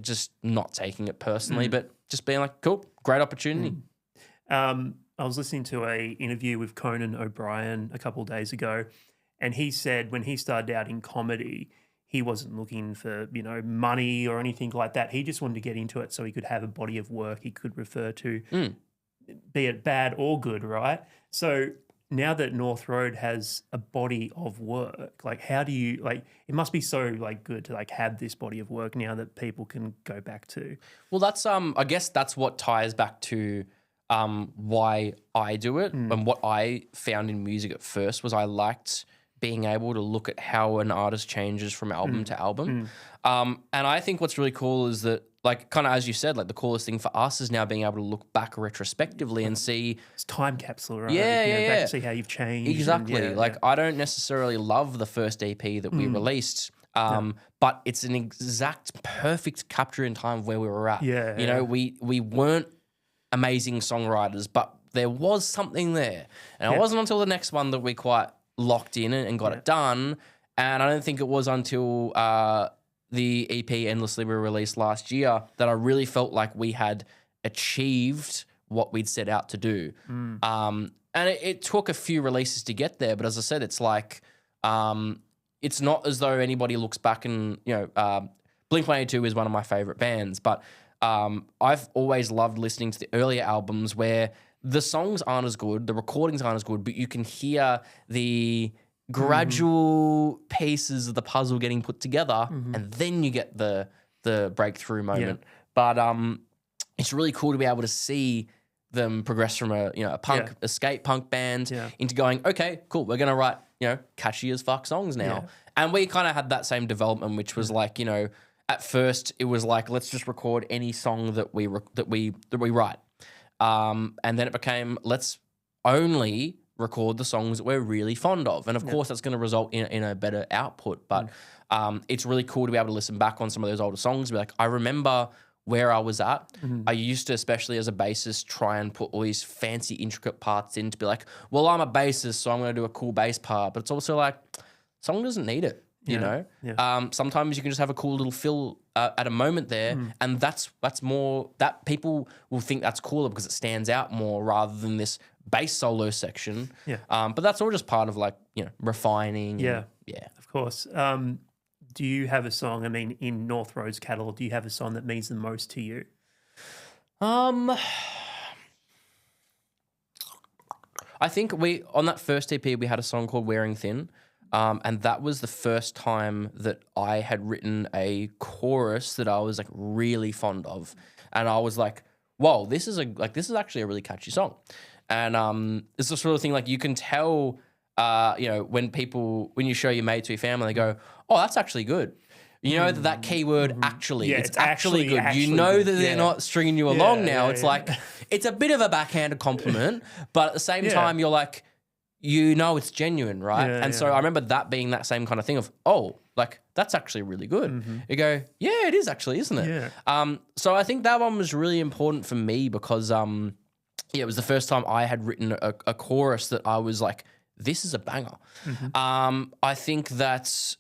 Just not taking it personally, but just being like, cool, great opportunity. I was listening to a interview with Conan O'Brien a couple of days ago, and he said when he started out in comedy, he wasn't looking for, money or anything like that. He just wanted to get into it so he could have a body of work he could refer to, be it bad or good, right? So now that North Road has a body of work, like how do you it must be so like good to like have this body of work now that people can go back to. Well, that's I guess that's what ties back to why I do it and what I found in music at first was I liked being able to look at how an artist changes from album to album. And I think what's really cool is that, like, kind of as you said, like the coolest thing for us is now being able to look back retrospectively and see. It's time capsule, right? Back to see how you've changed. Exactly. I don't necessarily love the first EP that we released, but it's an exact perfect capture in time of where we were at. We weren't amazing songwriters, but there was something there. And it wasn't until the next one that we quite locked in and got it done. And I don't think it was until the EP Endlessly we released last year that I really felt like we had achieved what we'd set out to do. And it took a few releases to get there, but as I said, it's like it's not as though anybody looks back and, Blink-182 is one of my favorite bands, but I've always loved listening to the earlier albums where the songs aren't as good, the recordings aren't as good, but you can hear the gradual pieces of the puzzle getting put together, and then you get the breakthrough moment. But it's really cool to be able to see them progress from a skate punk band into going, okay, cool, we're gonna write catchy as fuck songs now. And we kind of had that same development, which was like at first it was like let's just record any song that we write. And then it became let's only record the songs that we're really fond of. And of course that's going to result in a better output. But it's really cool to be able to listen back on some of those older songs and be like, I remember where I was at. I used to, especially as a bassist, try and put all these fancy intricate parts in to be like, well, I'm a bassist, so I'm going to do a cool bass part. But it's also like, song doesn't need it. Sometimes you can just have a cool little fill at a moment there, and that's more that people will think that's cooler because it stands out more rather than this bass solo section. But that's all just part of like refining. Of course. Do you have a song? I mean, in North Road's catalog, do you have a song that means the most to you? I think on that first EP we had a song called Wearing Thin. And that was the first time that I had written a chorus that I was like really fond of, and I was like, "Whoa, this is actually a really catchy song." And it's the sort of thing like you can tell, when you show your mate to your family, they go, "Oh, that's actually good." That keyword actually, it's actually good. You know that they're not stringing you along now. It's like it's a bit of a backhanded compliment, but at the same time, you're like. It's genuine, right? So I remember that being that same kind of thing of, like, that's actually really good. You go, yeah, it is actually, isn't it? So I think that one was really important for me because, it was the first time I had written a chorus that I was like, this is a banger. I think that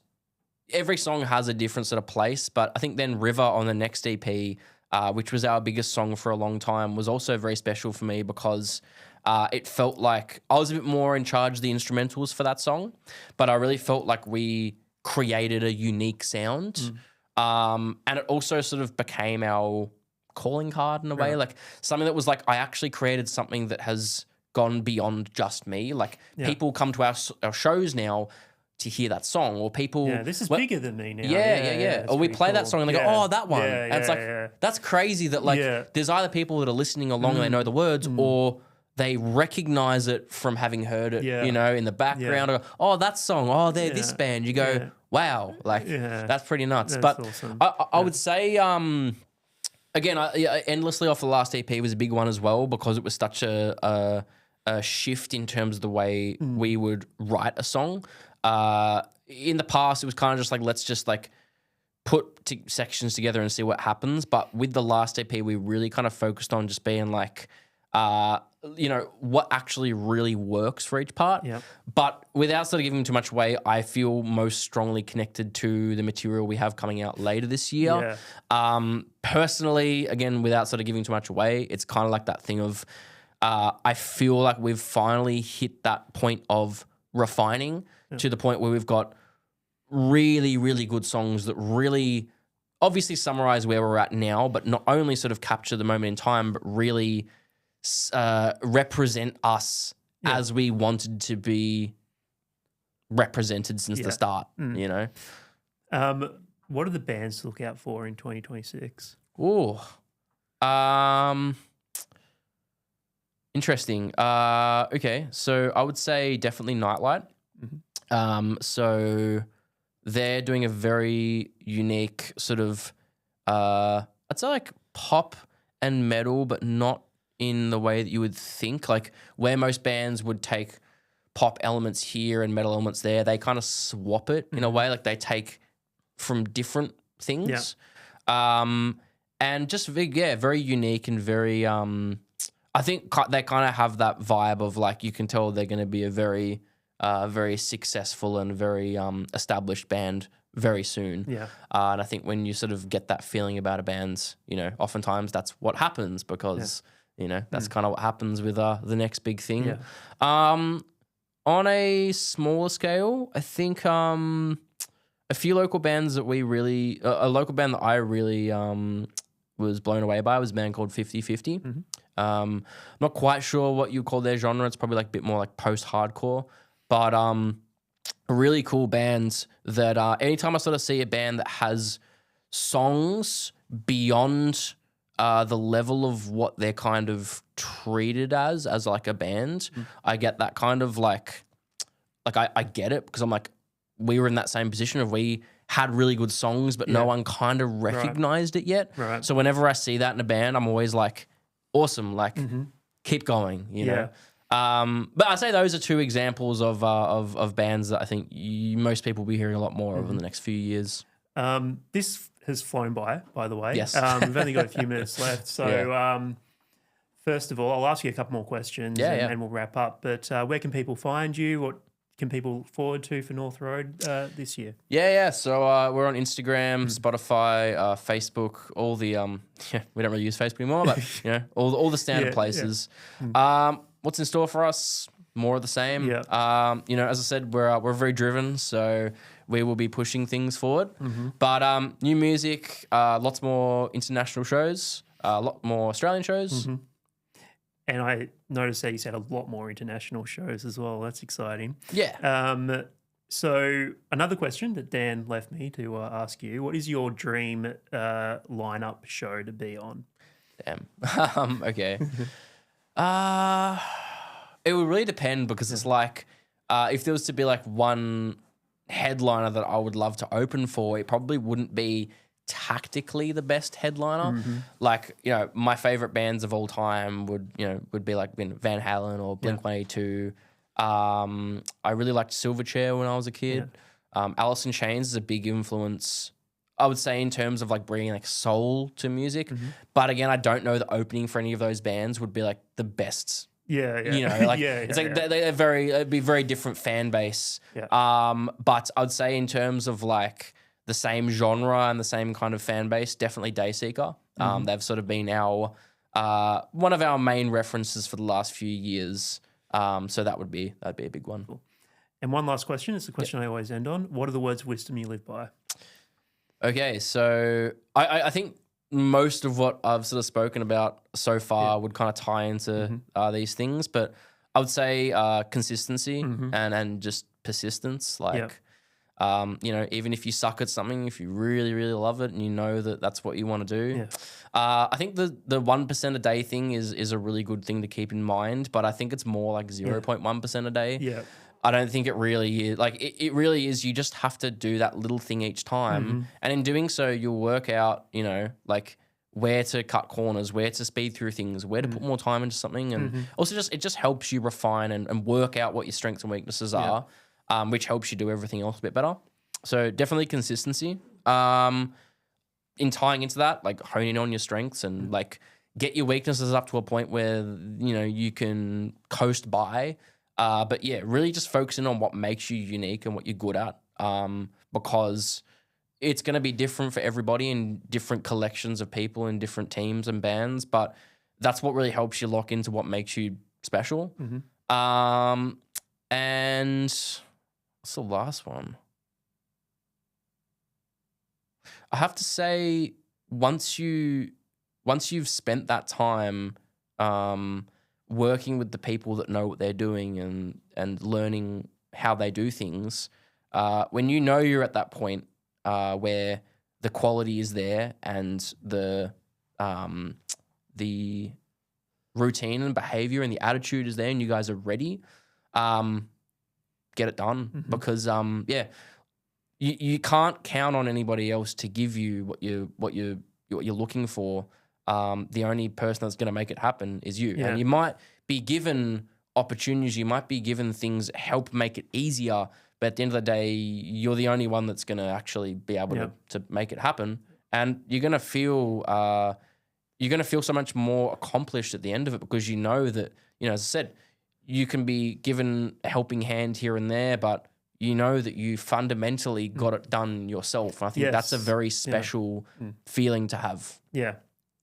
every song has a different sort of place, but I think then River on the next EP, which was our biggest song for a long time, was also very special for me because it felt like I was a bit more in charge of the instrumentals for that song, but I really felt like we created a unique sound. And it also sort of became our calling card in a way, like something that was like, I actually created something that has gone beyond just me. Like people come to our shows now to hear that song, or people. Yeah, this is bigger than me now. Yeah. Or we play that song and they go, oh, that one. And it's like, that's crazy that like there's either people that are listening along and they know the words, or they recognize it from having heard it, you know, in the background. Or, oh, that song. Oh, they're this band. You go, wow, like that's pretty nuts. That's but awesome. I would say, again, Endlessly off the last EP was a big one as well, because it was such a shift in terms of the way we would write a song. In the past, it was kind of just like, let's just like put sections together and see what happens. But with the last EP, we really kind of focused on just being like, you know, what actually really works for each part. Yep. But without sort of giving too much away, I feel most strongly connected to the material we have coming out later this year. Personally, again, without sort of giving too much away, it's kind of like that thing of, I feel like we've finally hit that point of refining to the point where we've got really, really good songs that really obviously summarize where we're at now, but not only sort of capture the moment in time, but really represent us as we wanted to be represented since the start, you know? What are the bands to look out for in 2026? Interesting. Okay, so I would say definitely Nightlight. So they're doing a very unique sort of, I'd say like pop and metal, but not in the way that you would think. Like where most bands would take pop elements here and metal elements there, they kind of swap it in a way. Like they take from different things. And just very unique and very, I think they kind of have that vibe of like, you can tell they're going to be a very, very successful and very established band very soon. And I think when you sort of get that feeling about a band, you know, oftentimes that's what happens because, you know, that's kind of what happens with the next big thing. On a smaller scale, I think a few local bands that we really, a local band that I really was blown away by was a band called 50/50. Not quite sure what you call their genre. It's probably like a bit more like post-hardcore, but really cool bands that anytime I sort of see a band that has songs beyond the level of what they're kind of treated as like a band, I get that kind of like I get it, because I'm like, we were in that same position of we had really good songs, but no one kind of recognized it yet. So whenever I see that in a band, I'm always like, awesome, like keep going, you know. But I'd say those are two examples of bands that I think most people will be hearing a lot more of in the next few years. This has flown by the way. Yes. We've only got a few minutes left. So first of all, I'll ask you a couple more questions and we'll wrap up. But where can people find you? What can people forward to for North Road this year? So we're on Instagram, Spotify, Facebook, all the we don't really use Facebook anymore, but you know, all the standard places. What's in store for us? More of the same. You know, as I said, we're very driven, so we will be pushing things forward. But new music, lots more international shows, a lot more Australian shows. And I noticed that you said a lot more international shows as well. That's exciting. So another question that Dan left me to ask you: what is your dream lineup show to be on? Damn. Okay. It would really depend, because it's like if there was to be like one headliner that I would love to open for, it probably wouldn't be tactically the best headliner. Like, you know, my favorite bands of all time would be like Van Halen or Blink-182. I really liked Silverchair when I was a kid. Alice in Chains is a big influence, I would say, in terms of like bringing like soul to music. But again, I don't know the opening for any of those bands would be like the best. You know, like it's like they're it'd be a very different fan base. But I would say in terms of like the same genre and the same kind of fan base, definitely Dayseeker. They've sort of been our one of our main references for the last few years. So that'd be a big one. And one last question. It's the question I always end on. What are the words of wisdom you live by? Okay, so I think most of what I've sort of spoken about so far would kind of tie into these things, but I would say consistency and just persistence. Like, you know, even if you suck at something, if you really, really love it and you know that that's what you want to do, I think the 1% a day thing is a really good thing to keep in mind, but I think it's more like 0.1% a day. Yeah. I don't think it really is. Like, it really is. You just have to do that little thing each time. And in doing so, you'll work out, you know, like where to cut corners, where to speed through things, where to put more time into something. And also it just helps you refine and work out what your strengths and weaknesses are, which helps you do everything else a bit better. So definitely consistency. In tying into that, like honing on your strengths and like get your weaknesses up to a point where, you know, you can coast by. But yeah, really just focusing on what makes you unique and what you're good at, because it's going to be different for everybody in different collections of people in different teams and bands. But that's what really helps you lock into what makes you special. And what's the last one? I have to say, once you've spent that time, working with the people that know what they're doing and learning how they do things, when you know you're at that point where the quality is there and the routine and behavior and the attitude is there and you guys are ready, get it done. Because you can't count on anybody else to give you what you're looking for. The only person that's going to make it happen is you. And you might be given opportunities, you might be given things that help make it easier, but at the end of the day, you're the only one that's going to actually be able to make it happen. And you're going to feel so much more accomplished at the end of it, because you know that, you know, as I said, you can be given a helping hand here and there, but you know that you fundamentally got it done yourself. And I think that's a very special feeling to have. Yeah.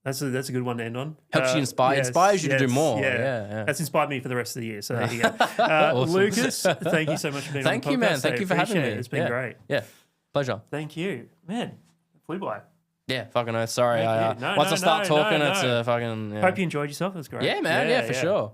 That's a good one to end on. Helps you inspires you to do more. Yeah. That's inspired me for the rest of the year. So there you go. Awesome. Lucas, thank you so much for being on the podcast. Thank you, man. Thank you for having me. It's been great. Yeah. Pleasure. Thank you. Man, flew by. Yeah, fucking no, sorry. Once I start talking, it's fucking... Hope you enjoyed yourself. It was great. Yeah, man. Yeah, for sure.